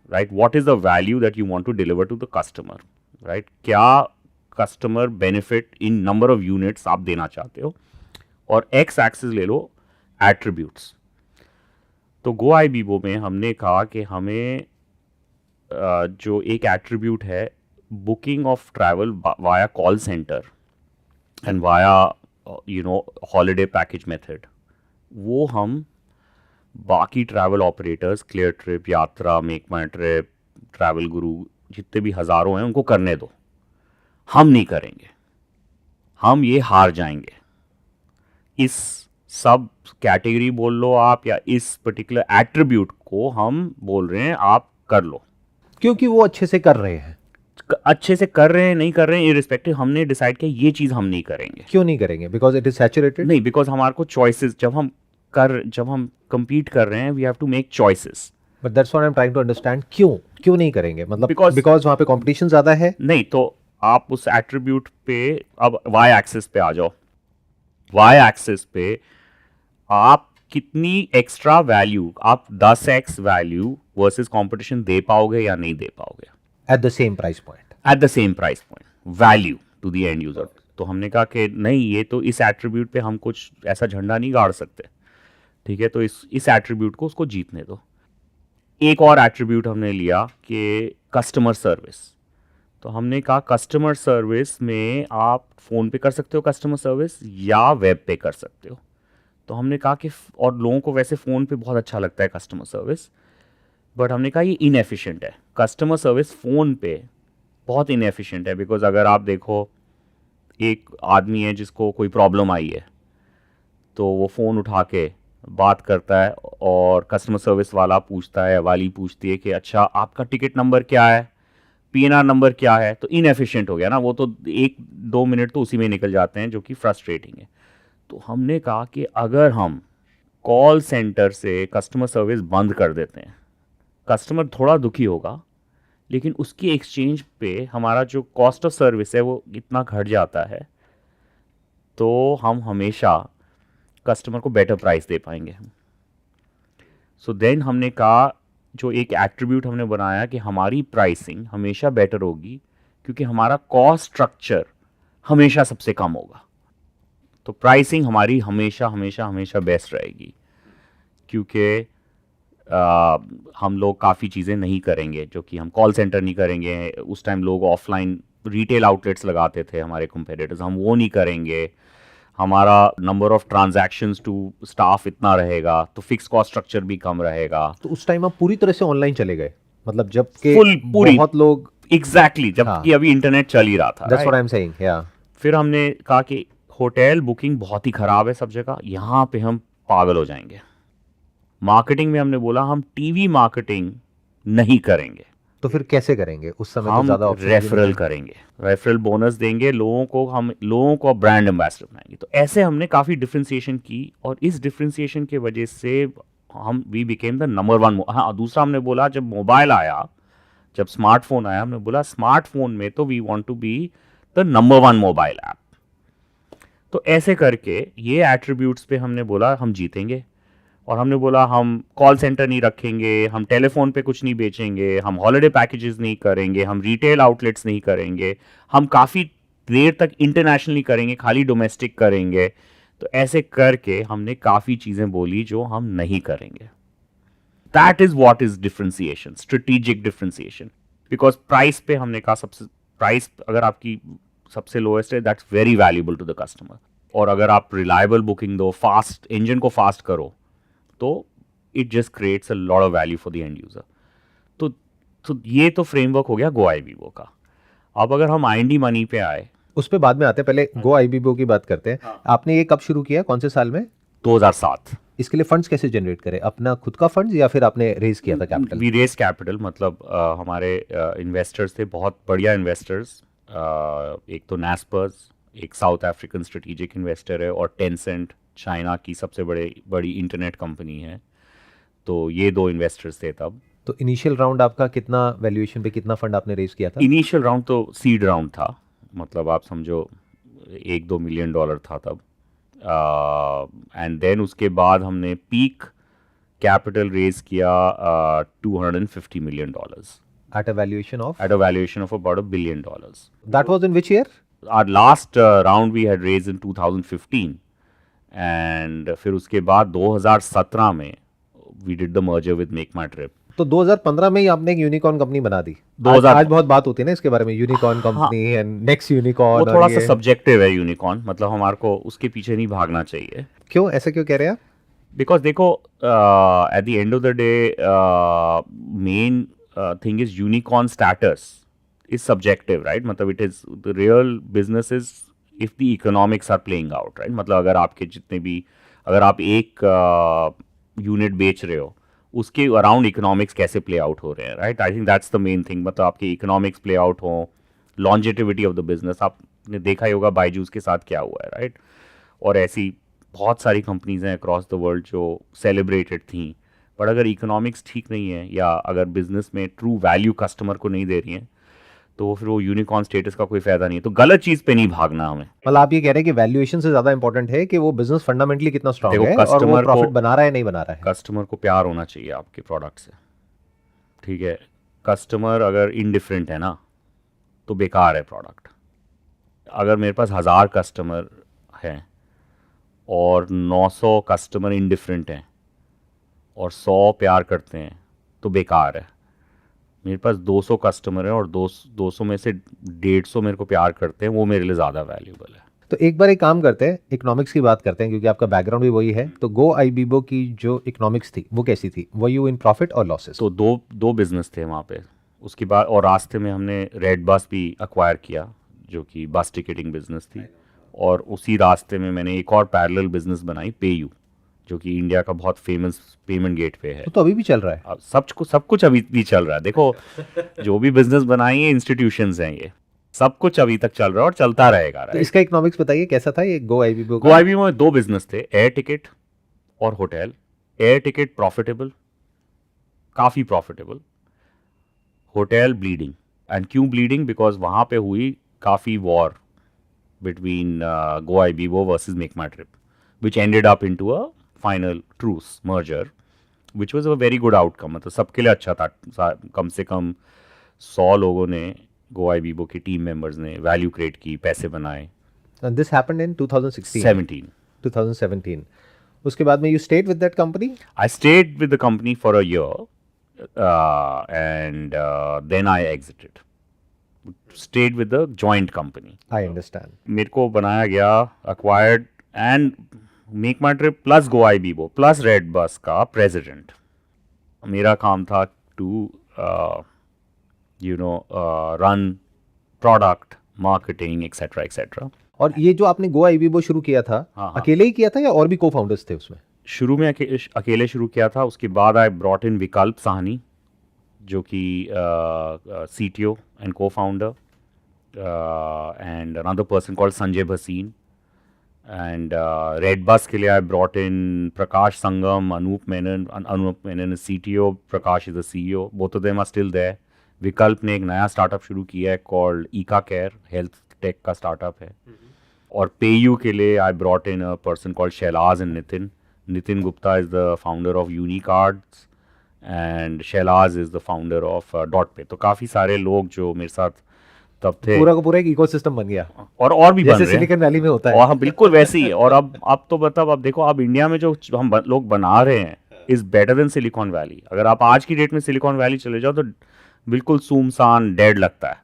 right. What is the value that you want to deliver to the customer, right. क्या customer benefit in number of units आप देना चाहते हो। और एक्स एक्सिस ले लो एट्रीब्यूट्स। तो GoIBO में हमने कहा कि हमें जो एक एट्रीब्यूट है booking of travel via call centre and via holiday package method, वो हम बाकी ट्रैवल ऑपरेटर्स, क्लियर ट्रिप, यात्रा, मेक माई ट्रिप, ट्रैवल गुरु, जितने भी हज़ारों हैं उनको करने दो, हम नहीं करेंगे, हम ये हार जाएंगे। इस सब कैटेगरी बोल लो आप, या इस पर्टिकुलर एट्रीब्यूट को हम बोल रहे हैं आप कर लो, क्योंकि वो अच्छे से कर रहे हैं। अच्छे से कर रहे हैं नहीं कर रहे हैं इरिस्पेक्टिव, हमने डिसाइड किया ये चीज़ हम नहीं करेंगे। क्यों नहीं करेंगे? Because it is saturated? नहीं, बिकॉज हमारे को चॉइसेस, जब हम compete कर रहे हैं, we have to make choices. But that's what I am trying to understand, क्यों नहीं करेंगे? मतलब Because- बिकॉज वहां पे कंपटीशन ज्यादा है? नहीं, तो आप उस एट्रीब्यूट पे अब वाई एक्सिस पे आ जाओ। वाई एक्सिस पे आप कितनी एक्स्ट्रा वैल्यू, आप 10x वैल्यू वर्सेस कंपटीशन दे पाओगे या नहीं दे पाओगे at the same price point? At the same price point, value to the end user. तो हमने कहा कि नहीं, ये तो इस एट्रीब्यूट पे हम कुछ ऐसा झंडा नहीं गाड़ सकते, ठीक है। तो इस एट्रीब्यूट को उसको जीतने दो। एक और एट्रीब्यूट हमने लिया कि कस्टमर सर्विस। तो हमने कहा कस्टमर सर्विस में आप फ़ोन पे कर सकते हो कस्टमर सर्विस, या वेब पे कर सकते हो। तो हमने कहा कि और लोगों को वैसे फ़ोन पे बहुत अच्छा लगता है कस्टमर सर्विस, बट हमने कहा ये इनएफिशिएंट है, कस्टमर सर्विस फ़ोन पे बहुत इनएफिशिएंट है। बिकॉज अगर आप देखो, एक आदमी है जिसको कोई प्रॉब्लम आई है, तो वो फ़ोन उठा के बात करता है और कस्टमर सर्विस वाला पूछता है, वाली पूछती है कि अच्छा आपका टिकट नंबर क्या है, पीएनआर नंबर क्या है, तो इनएफिशिएंट हो गया ना, वो तो 1-2 मिनट तो उसी में निकल जाते हैं, जो कि फ्रस्ट्रेटिंग है। तो हमने कहा कि अगर हम कॉल सेंटर से कस्टमर सर्विस बंद कर देते हैं, कस्टमर थोड़ा दुखी होगा, लेकिन उसकी एक्सचेंज पे हमारा जो कॉस्ट ऑफ सर्विस है वो इतना घट जाता है, तो हम हमेशा कस्टमर को बेटर प्राइस दे पाएंगे। सो देन हमने कहा, जो एक एट्रीब्यूट हमने बनाया कि हमारी प्राइसिंग हमेशा बेटर होगी, क्योंकि हमारा कॉस्ट स्ट्रक्चर हमेशा सबसे कम होगा। तो प्राइसिंग हमारी हमेशा हमेशा हमेशा बेस्ट रहेगी, क्योंकि हम लोग काफ़ी चीज़ें नहीं करेंगे जो कि हम कॉल सेंटर नहीं करेंगे। उस टाइम लोग ऑफलाइन रिटेल आउटलेट्स लगाते थे हमारे कंपेटिटर्स, हम वो नहीं करेंगे। हमारा number of transactions to staff इतना रहेगा, तो फिक्स कॉस्ट स्ट्रक्चर भी कम रहेगा। तो उस टाइम आप पूरी तरह से ऑनलाइन चले गए, मतलब जबकि पूरी बहुत लोग, एग्जैक्टली जबकि अभी इंटरनेट चल ही रहा था, that's what I right? Am saying, या फिर हमने कहा कि होटल बुकिंग बहुत ही ख़राब है सब जगह, यहाँ पे हम पागल हो जाएंगे। मार्केटिंग में हमने बोला हम टीवी मार्केटिंग नहीं करेंगे, तो फिर कैसे करेंगे? उस समय तो हम ज्यादा ऑप्शन रेफरल करेंगे, रेफरल बोनस देंगे लोगों को, हम लोगों को ब्रांड एम्बेसडर बनाएंगे। तो ऐसे हमने काफ़ी डिफ्रेंसिएशन की, और इस डिफ्रेंसिएशन के वजह से हम we became the number one. हाँ, दूसरा हमने बोला, जब मोबाइल आया, जब स्मार्टफोन आया, हमने बोला स्मार्टफोन में तो we want to be the number one mobile app. तो ऐसे करके ये एट्रीब्यूट्स पे हमने बोला हम जीतेंगे। और हमने बोला हम कॉल सेंटर नहीं रखेंगे, हम टेलीफोन पे कुछ नहीं बेचेंगे, हम हॉलिडे पैकेजेस नहीं करेंगे, हम रिटेल आउटलेट्स नहीं करेंगे, हम काफ़ी देर तक इंटरनेशनली करेंगे, खाली डोमेस्टिक करेंगे। तो ऐसे करके हमने काफ़ी चीज़ें बोली जो हम नहीं करेंगे। That is what is differentiation, strategic differentiation. Because price पे हमने कहा, सबसे प्राइस अगर आपकी सबसे लोएस्ट है, that's very valuable to the customer. और अगर आप रिलायबल बुकिंग दो, फास्ट इंजन को फास्ट करो, तो it just creates a lot of value for the end user. तो ये तो फ्रेमवर्क हो गया गो आईबीबो का। अब अगर हम आईएनडी मनी पे आए, उस पे बाद में आते हैं, पहले गो आईबीबो की बात करते हैं। हाँ। आपने ये कब शुरू किया, कौन से साल में? 2007 इसके लिए फंड्स कैसे जनरेट करे, अपना खुद का फंड्स या फिर आपने रेज किया था कैपिटल? वी रेज कैपिटल, मतलब हमारे इन्वेस्टर्स थे, बहुत बढ़िया इन्वेस्टर्स। एक तो नास्पर्स, एक साउथ अफ्रीकन स्ट्रेटेजिक इन्वेस्टर है, और टेंसेंट चाइना की सबसे बड़ी इंटरनेट कंपनी है। तो ये दो इन्वेस्टर्स थे तब। तो इनिशियल राउंड आपका कितना, वैल्यूएशन पे कितना फंड आपने रेज किया था? इनिशियल राउंड तो सीड राउंड था, मतलब आप समझो $1-2 मिलियन था तब। एंड देन उसके बाद हमने पीक कैपिटल रेज किया $250 million at a valuation of, at a valuation of about $1 billion. That was in which year? Our last round we had raised in 2015, and फिर उसके बाद 2017 में we did the merger with Make My Trip. तो 2015 में ही आपने एक यूनिकॉर्न कंपनी बना दी। 2000 आज बहुत बात होती है ना इसके बारे में, यूनिकॉर्न कंपनी एंड नेक्स्ट वो यूनिकॉर्न। थोड़ा सा सब्जेक्टिव है यूनिकॉर्न, मतलब हमारे को उसके पीछे नहीं भागना चाहिए। क्यों, ऐसा क्यों कह रहे हैं आप? बिकॉज देखो, at the end of the day main thing is unicorn status is subjective, right? मतलब it is the real business is if the economics are playing out, right? मतलब अगर आपके जितने भी, अगर आप एक यूनिट बेच रहे हो, उसके अराउंड इकोनॉमिक्स कैसे प्ले आउट हो रहे हैं, right? I think that's the main thing. मतलब आपके इकोनॉमिक्स प्ले आउट हो, लॉन्जेटिविटी ऑफ द बिजनेस। आपने देखा ही होगा बायजूस के साथ क्या हुआ है, राइट? और ऐसी बहुत सारी कंपनीज हैं अक्रॉस द वर्ल्ड जो सेलिब्रेटेड थी, बट अगर इकोनॉमिक्स ठीक नहीं है, या अगर बिजनेस में ट्रू वैल्यू कस्टमर को नहीं दे रही हैं, तो फिर वो यूनिकॉर्न स्टेटस का कोई फायदा नहीं है। तो गलत चीज़ पे नहीं भागना हमें। मतलब आप ये कह रहे हैं कि वैल्यूएशन से ज्यादा इंपॉर्टेंट है कि वो बिजनेस फंडामेंटली कितना स्ट्रांग देखो, है और वो customer प्रॉफिट को- बना रहा है नहीं बना रहा है। कस्टमर को प्यार होना चाहिए आपके प्रोडक्ट से, ठीक है? कस्टमर अगर इनडिफरेंट है ना, तो बेकार है प्रोडक्ट। अगर मेरे पास 1000 कस्टमर हैं और 900 कस्टमर इनडिफरेंट हैं और 100 प्यार करते हैं, तो बेकार है। मेरे पास 200 कस्टमर हैं और 200 में से 150 मेरे को प्यार करते हैं, वो मेरे लिए ज़्यादा वैल्यूबल है। तो एक बार एक काम करते हैं, इकोनॉमिक्स की बात करते हैं क्योंकि आपका बैकग्राउंड भी वही है। तो गो आईबीबो की जो इकोनॉमिक्स थी वो कैसी थी? वर यू इन प्रॉफिट और लॉसेस? तो दो बिजनेस थे वहाँ पे। उसके बाद और रास्ते में हमने रेड बस भी अक्वायर किया, जो कि बस टिकटिंग बिजनेस थी। और उसी रास्ते में मैंने एक और पैरेलल बिजनेस बनाई, पेयू, जो कि इंडिया का बहुत फेमस पेमेंट गेटवे है। तो अभी भी चल रहा है? अब सब कुछ अभी भी चल रहा है। देखो, जो भी बिजनेस बनाई है इंस्टीट्यूशंस हैं, ये सब कुछ अभी तक चल रहा है और चलता रहेगा। तो इसका इकोनॉमिक्स बताइए कैसा था ये गो आईबीबो का? गोवा में दो बिजनेस थे, एयर टिकट और होटल। एयर टिकट प्रॉफिटेबल, काफ़ी प्रॉफिटेबल। Hotel bleeding. एंड क्यों ब्लीडिंग? बिकॉज वहाँ पे हुई काफ़ी war between Goibibo versus MakeMyTrip, which ended up into a final truce merger, which was a very good outcome. मतलब सबके लिए अच्छा था। कम से कम 100 लोगों ने, गो आईबीबो के टीम मेंबर्स ने वैल्यू क्रिएट की, पैसे बनाए। This happened in 2016? 17। 2017। उसके बाद में you stayed with that company? I stayed with the company for a year, and then I exited. Stayed with the joint company. I understand. मेरे को बनाया गया, acquired and Make My Trip plus Go Ibibo plus Red Bus का प्रेसिडेंट। मेरा काम था to run product, marketing, etc. etc. और ये जो आपने गो आईबीबो शुरू किया था, हाँ। अकेले ही किया था या और भी को फाउंडर्स थे उसमें? शुरू में अकेले शुरू किया था। उसके बाद आई ब्रॉट इन विकल्प साहनी, जो कि CTO and co founder, and another person called Sanjay Bhasin. And red bus के लिए I brought in Prakash Sangam, Anoop Menon CTO, Prakash is the CEO, both of them are still there. Vikalp ने एक नया स्टार्टअप शुरू किया है called Eka care, health tech का स्टार्टअप है। और पेयू के लिए I brought in a person called Shailaj and Nitin Gupta is the founder of Unicards and Shailaz is the founder of .Pay। तो काफ़ी सारे लोग जो मेरे साथ तब थे। पूरा का पूरा एक इकोसिस्टम बन गया, और भी बन जैसे रहे हैं। सिलिकॉन वैली में होता है। और हाँ, बिल्कुल वैसे ही है। और अब तो मतलब अब देखो, अब इंडिया में जो हम लोग बना रहे हैं is better than silicon valley. अगर आप आज की डेट में सिलिकॉन वैली चले जाओ तो बिल्कुल सुनसान डेड लगता है।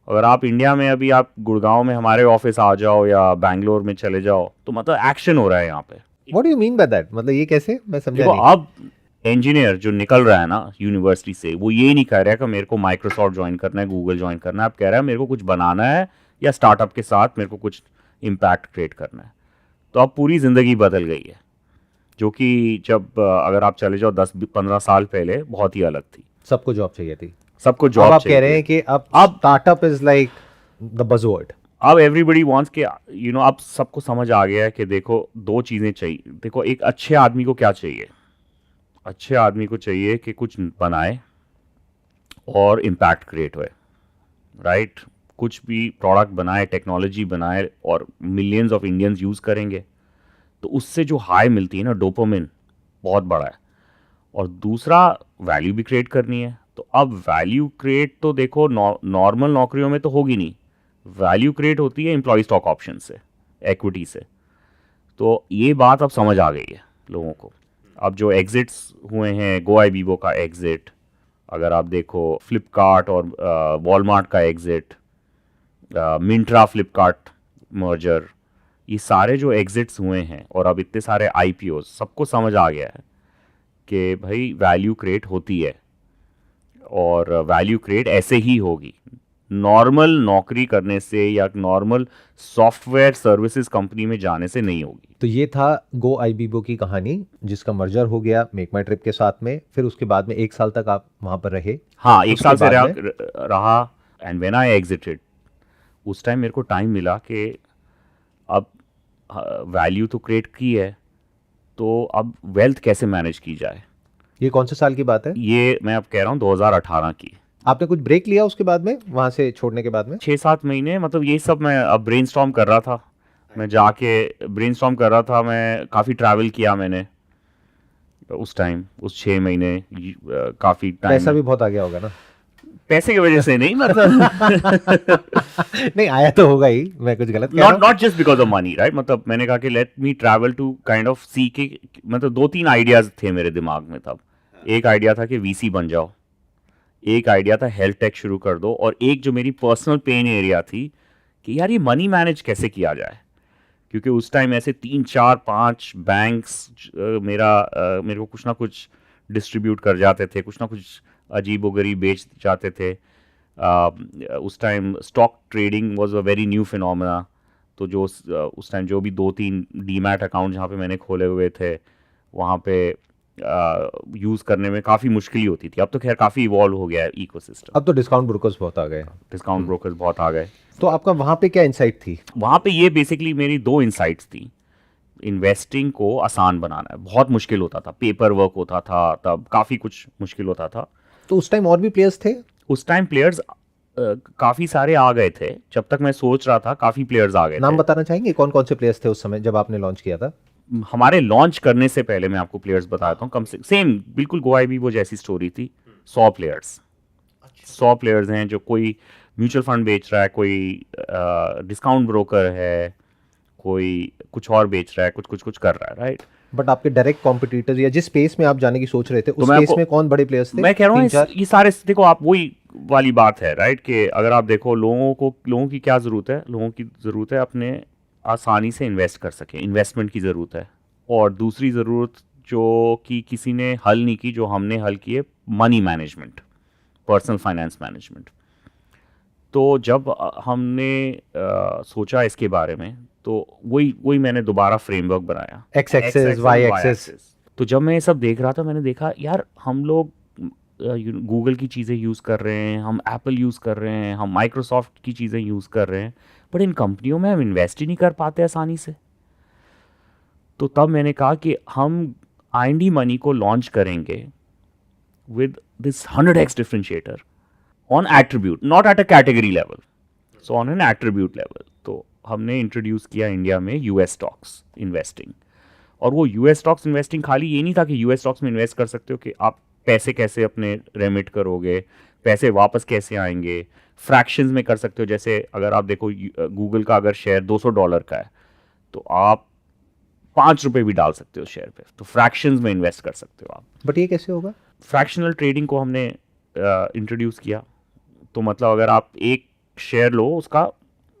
अगर आप इंडिया में अभी आप गुड़गांव में हमारे ऑफिस आ जाओ या बैंगलोर में चले जाओ, तो मतलब एक्शन हो रहा है यहाँ पे। What do you mean by that? मतलब ये कैसे? मैं समझा देखो, नहीं। अब इंजीनियर जो निकल रहा है ना यूनिवर्सिटी से, वो ये नहीं कह रहा है कि मेरे को माइक्रोसॉफ्ट ज्वाइन करना है, गूगल ज्वाइन करना है। अब कह रहा है मेरे को कुछ बनाना है या स्टार्टअप के साथ मेरे को कुछ इम्पैक्ट क्रिएट करना है। तो अब पूरी ज़िंदगी बदल गई है, जो कि जब अगर आप चले जाओ 10-15 साल पहले बहुत ही अलग थी। सबको जॉब चाहिए थी, सबको अब जॉब आप चाहिए। कह रहे हैं कि अब startup is like the buzzword. अब एवरीबडी वांट्स के अब सबको समझ आ गया है कि देखो, दो चीज़ें चाहिए। देखो, एक अच्छे आदमी को क्या चाहिए? अच्छे आदमी को चाहिए कि कुछ बनाए और इम्पैक्ट क्रिएट होए, राइट? कुछ भी प्रोडक्ट बनाए, टेक्नोलॉजी बनाए और मिलियंस ऑफ इंडियंस यूज़ करेंगे, तो उससे जो हाई मिलती है ना, डोपामिन, बहुत बड़ा है। और दूसरा, वैल्यू भी क्रिएट करनी है। तो अब वैल्यू क्रिएट तो देखो नॉर्मल नौकरियों में तो होगी नहीं। वैल्यू क्रिएट होती है एम्प्लॉय स्टॉक ऑप्शन से, इक्विटी से। तो ये बात अब समझ आ गई है लोगों को। अब जो एग्जिट्स हुए हैं, गो आईबीबो का एग्जिट, अगर आप देखो फ्लिपकार्ट और वॉलमार्ट का एग्जिट, मिंट्रा फ्लिपकार्ट मर्जर, ये सारे जो एग्जिट्स हुए हैं और अब इतने सारे IPOs, सबको समझ आ गया है कि भाई वैल्यू क्रिएट होती है और वैल्यू क्रिएट ऐसे ही होगी। नॉर्मल नौकरी करने से या नॉर्मल सॉफ्टवेयर सर्विसेज कंपनी में जाने से नहीं होगी। तो ये था गो आईबीबो की कहानी, जिसका मर्जर हो गया मेक माई ट्रिप के साथ में। फिर उसके बाद में 1 साल तक आप वहां पर रहे। हाँ, 1 साल से बाद में? रहा। एंड व्हेन आई एग्जिटेड, उस टाइम मेरे को टाइम मिला कि अब वैल्यू तो क्रिएट की है, तो अब वेल्थ कैसे मैनेज की जाए। ये कौन से साल की बात है? ये मैं अब कह रहा हूँ 2018 की। आपने कुछ ब्रेक लिया उसके बाद में, वहां से छोड़ने के बाद में? 6-7 महीने, मतलब ये सब मैं अब ब्रेनस्टॉर्म कर रहा था। मैं जाके ब्रेनस्टॉर्म कर रहा था। मैं काफ़ी ट्रैवल किया मैंने उस टाइम, उस 6 महीने काफ़ी टाइम। पैसा भी बहुत आ गया होगा ना? पैसे की वजह से नहीं, मतलब नहीं आया तो होगा ही, मैं कुछ गलत कह रहा हूं? Not just because of money, right? मतलब मैंने कहा कि let me travel to kind of see के, मतलब 2-3 आइडियाज थे मेरे दिमाग में तब। एक आइडिया था कि VC बन जाओ, एक आइडिया था हेल्थ टेक शुरू कर दो, और एक जो मेरी पर्सनल पेन एरिया थी कि यार ये मनी मैनेज कैसे किया जाए। क्योंकि उस टाइम ऐसे 3 4 5 बैंक्स मेरे को कुछ ना कुछ डिस्ट्रीब्यूट कर जाते थे, कुछ ना कुछ अजीबोगरीब बेच जाते थे। उस time stock trading was a very new phenomena. तो उस टाइम जो भी 2 3 डीमैट अकाउंट जहाँ पे मैंने खोले हुए थे, वहाँ पे यूज़ करने में काफ़ी मुश्किल होती थी। अब तो खैर काफ़ी इवॉल्व हो गया है इकोसिस्टम। अब तो डिस्काउंट ब्रोकर्स बहुत आ गए। डिस्काउंट ब्रोकर्स बहुत आ गए। तो आपका वहाँ पे क्या इंसाइट थी? वहाँ पे ये बेसिकली मेरी 2 इंसाइट्स थी। इन्वेस्टिंग को आसान बनाना है, बहुत मुश्किल होता था, पेपर वर्क होता था, तब काफ़ी कुछ मुश्किल होता था। तो उस टाइम और भी प्लेयर्स थे? उस टाइम प्लेयर्स काफ़ी सारे आ गए थे। जब तक मैं सोच रहा था काफ़ी प्लेयर्स आ गए नाम थे। बताना चाहेंगे कौन कौन से प्लेयर्स थे उस समय जब आपने लॉन्च किया था? हमारे लॉन्च करने से पहले मैं आपको प्लेयर्स बताता हूँ। कम से सेम बिल्कुल गोआईबी वो जैसी स्टोरी थी। 100 प्लेयर्स, 100 प्लेयर्स हैं। जो कोई म्यूचुअल फंड बेच रहा है, कोई डिस्काउंट ब्रोकर है, कोई कुछ और बेच रहा है, कुछ कुछ कुछ कर रहा है, राइट। बट आपके डायरेक्ट कॉम्पिटिटर्स या जिस स्पेस में आप जाने की सोच रहे थे तो उस मैं स्पेस आपको में कौन बड़े प्लेयर्स थे? मैं कह रहा हूँ 3 4? ये सारे देखो, आप वही वाली बात है, राइट, कि अगर आप देखो लोगों की क्या ज़रूरत है। लोगों की ज़रूरत है अपने आसानी से इन्वेस्ट कर सकें, इन्वेस्टमेंट की ज़रूरत है। और दूसरी ज़रूरत जो कि किसी ने हल नहीं की, जो हमने हल की है, money management, personal finance management. तो जब हमने सोचा इसके बारे में, तो वही वही मैंने दोबारा फ्रेमवर्क बनाया, एक्स एक्सेस, वाई एक्सेस। तो जब मैं ये सब देख रहा था, मैंने देखा यार हम लोग गूगल की चीज़ें यूज़ कर रहे हैं, हम एप्पल यूज़ कर रहे हैं, हम माइक्रोसॉफ्ट की चीज़ें यूज़ कर रहे हैं, बट इन कंपनियों में हम इन्वेस्ट ही नहीं कर पाते आसानी से। तो तब मैंने कहा कि हम IND मनी को लॉन्च करेंगे with this 100x differentiator on attribute, not at a category level, so on an attribute level. तो हमने इंट्रोड्यूस किया इंडिया में US स्टॉक्स इन्वेस्टिंग। और वो US स्टॉक्स इन्वेस्टिंग खाली ये नहीं था कि US स्टॉक्स में इन्वेस्ट कर सकते हो कि आप पैसे कैसे अपने रेमिट करोगे, पैसे वापस कैसे आएंगे, फ्रैक्शंस में कर सकते हो। जैसे अगर आप देखो गूगल का अगर शेयर $200 का है, तो आप 5 रुपए भी डाल सकते हो शेयर पे, तो फ्रैक्शंस में इन्वेस्ट कर सकते हो आप। बट ये कैसे होगा? फ्रैक्शनल ट्रेडिंग को हमने इंट्रोड्यूस किया। तो मतलब अगर आप एक शेयर लो उसका,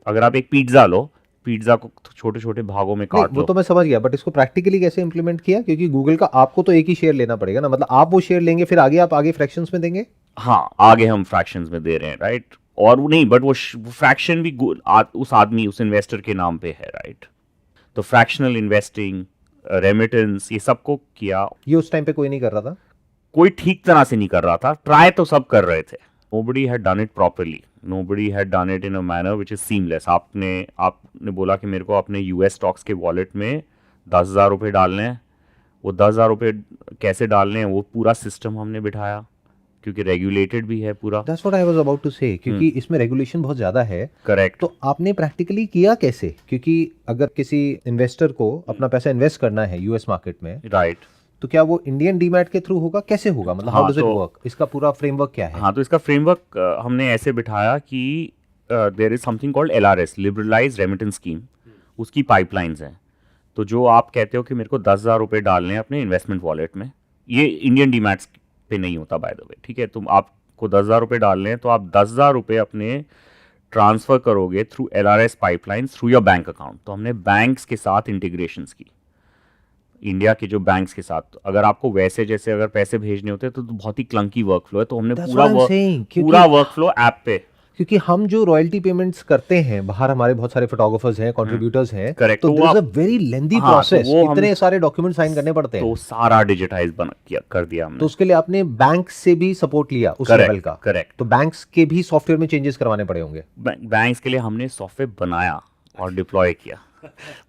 अगर आप एक पिज्ज़ा लो, पिज्ज़ा को छोटे छोटे भागों में नहीं, काट वो लो। तो मैं समझ गया, बट इसको प्रैक्टिकली कैसे इंप्लीमेंट किया? क्योंकि गूगल का आपको तो एक ही शेयर लेना पड़ेगा ना, मतलब आप वो शेयर लेंगे फिर आगे आप आगे फ्रैक्शंस में देंगे? हाँ, आगे हम फ्रैक्शंस में दे रहे हैं, राइट। और वो नहीं, बट वो फ्रैक्शन भी उस आदमी, उस इन्वेस्टर के नाम पे है, राइट। तो फ्रैक्शनल इन्वेस्टिंग, रेमिटेंस, ये सबको किया। ये उस टाइम पे कोई नहीं कर रहा था? कोई ठीक तरह से नहीं कर रहा था, ट्राई तो सब कर रहे थे। Nobody had done it properly. Nobody had done it in a manner which is seamless. आपने बोला कि मेरे को अपने US स्टॉक्स के वॉलेट में 10,000 रुपये डालने हैं। वो 10,000 रुपये कैसे डालने हैं, वो पूरा सिस्टम हमने बिठाया, क्योंकि रेगुलेटेड भी है पूरा। That's what I was about to say, क्योंकि इसमें रेगुलेशन बहुत ज़्यादा है। करेक्ट। तो आपने प्रैक्टिकली किया कैसे? क्योंकि अगर किसी इन्वेस्टर को अपना पैसा इन्वेस्ट करना है यूएस मार्केट में, राइट। तो क्या वो इंडियन डीमैट के थ्रू होगा? कैसे होगा? मतलब हाउ हाँ, डज इट तो वर्क? इसका पूरा फ्रेमवर्क क्या है? हाँ, तो इसका फ्रेमवर्क हमने ऐसे बिठाया कि there is something called LRS, liberalise remittance scheme. उसकी पाइपलाइंस हैं। तो जो आप कहते हो कि मेरे को 10,000 रुपये डालने हैं अपने इन्वेस्टमेंट वॉलेट में, ये इंडियन डीमैट्स पे नहीं होता बाय द वे, ठीक है। तुम आपको 10,000 रुपये डालने हैं, तो आप 10,000 रुपये अपने ट्रांसफ़र करोगे through LRS pipelines through your bank account. तो हमने बैंक्स के साथ इंटीग्रेशंस की, इंडिया के जो बैंक्स के साथ। अगर आपको वैसे जैसे अगर पैसे भेजने होते हैं तो बहुत ही क्लंकी वर्कफ्लो है, तो हमने That's what I'm saying, पूरा वर्कफ्लो ऐप पे। क्योंकि हम जो रॉयल्टी पेमेंट्स करते हैं बाहर, हमारे बहुत सारे फोटोग्राफर्स हैं, कंट्रीब्यूटर्स हैं, Correct, तो तो देयर इज अ आप- वेरी लेंथी हाँ, तो प्रोसेस, वो हम- इतने सारे डॉक्यूमेंट साइन करने पड़ते तो हैं। सारा डिजिटाइज कर दिया हमने। तो उसके लिए आपने बैंक से भी सपोर्ट लिया उस Correct, लेवल का? correct. तो बैंक्स के भी सॉफ्टवेयर में चेंजेस करवाने पड़े होंगे? बैंक्स के लिए हमने सॉफ्टवेयर बनाया और डिप्लॉय किया।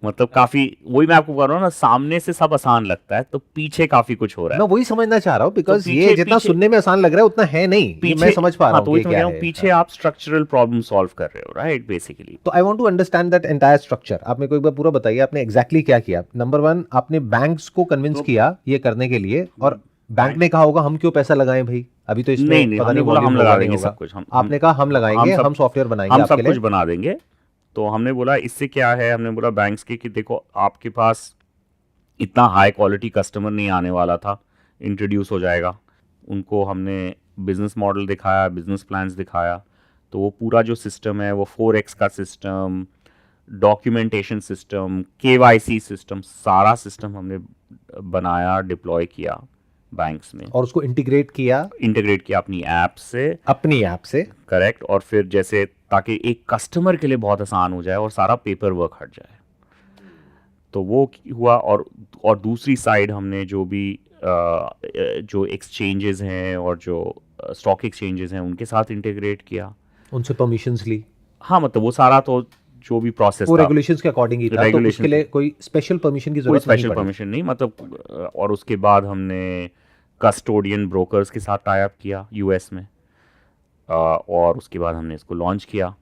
मतलब काफी, वही मैं आपको कह रहा हूँ ना, सामने से सब आसान लगता है, तो पीछे काफी कुछ हो रहा मैं है। वही समझना चाह रहा हूँ, बिकॉज तो ये पीछे- जितना पीछे- सुनने में आसान लग रहा है उतना है नहीं, ये मैं समझ पा रहा हाँ, हूँ तो कि वही तो क्या कह रहा हूँ, है। पीछे आप स्ट्रक्चरल प्रॉब्लम सॉल्व कर रहे हो, राइट, बेसिकली। तो I want to understand that entire structure. आप मेरे को एक बार पूरा बताइए, आपने एग्जैक्टली क्या किया? नंबर 1, आपने बैंक्स को कन्विंस किया ये करने के लिए, और बैंक ने कहा होगा हम क्यों पैसा लगाएं भाई, अभी तो इसमें नहीं, पता हमने नहीं बोला volume हम होगा लगा नहीं देंगे होगा। सब कुछ। आपने कहा हम लगाएंगे, सब- हम सॉफ्टवेयर बनाएंगे हम आपके सब लिए। कुछ बना देंगे। तो हमने बोला इससे क्या है, हमने बोला बैंक्स के कि देखो आपके पास इतना हाई क्वालिटी कस्टमर नहीं आने वाला था, इंट्रोड्यूस हो जाएगा। उनको हमने बिजनेस मॉडल दिखाया, बिजनेस प्लान्स दिखाया। तो वो पूरा जो सिस्टम है वो 4x का system, documentation system, KYC system, सारा सिस्टम हमने बनाया, डिप्लॉय किया बैंक्स में, और उसको इंटीग्रेट किया अपनी ऐप से, अपनी ऐप से। करेक्ट। और फिर जैसे ताकि एक कस्टमर के लिए बहुत आसान हो जाए और सारा पेपर वर्क हट जाए, तो वो हुआ। और दूसरी साइड हमने जो भी जो एक्सचेंजेस हैं और जो स्टॉक एक्सचेंजेस हैं उनके साथ इंटीग्रेट किया, उनसे परमिशंस ली। हाँ मतलब वो सारा तो जो भी प्रोसेस वो था रेगुलेशंस के अकॉर्डिंग ही था, तो Regulations उसके लिए कोई स्पेशल परमिशन की कोई जरूरत नहीं स्पेशल पड़ी। परमिशन नहीं, मतलब और उसके बाद हमने कस्टोडियन ब्रोकर्स के साथ टाई अप किया यूएस में, और उसके बाद हमने इसको लॉन्च किया।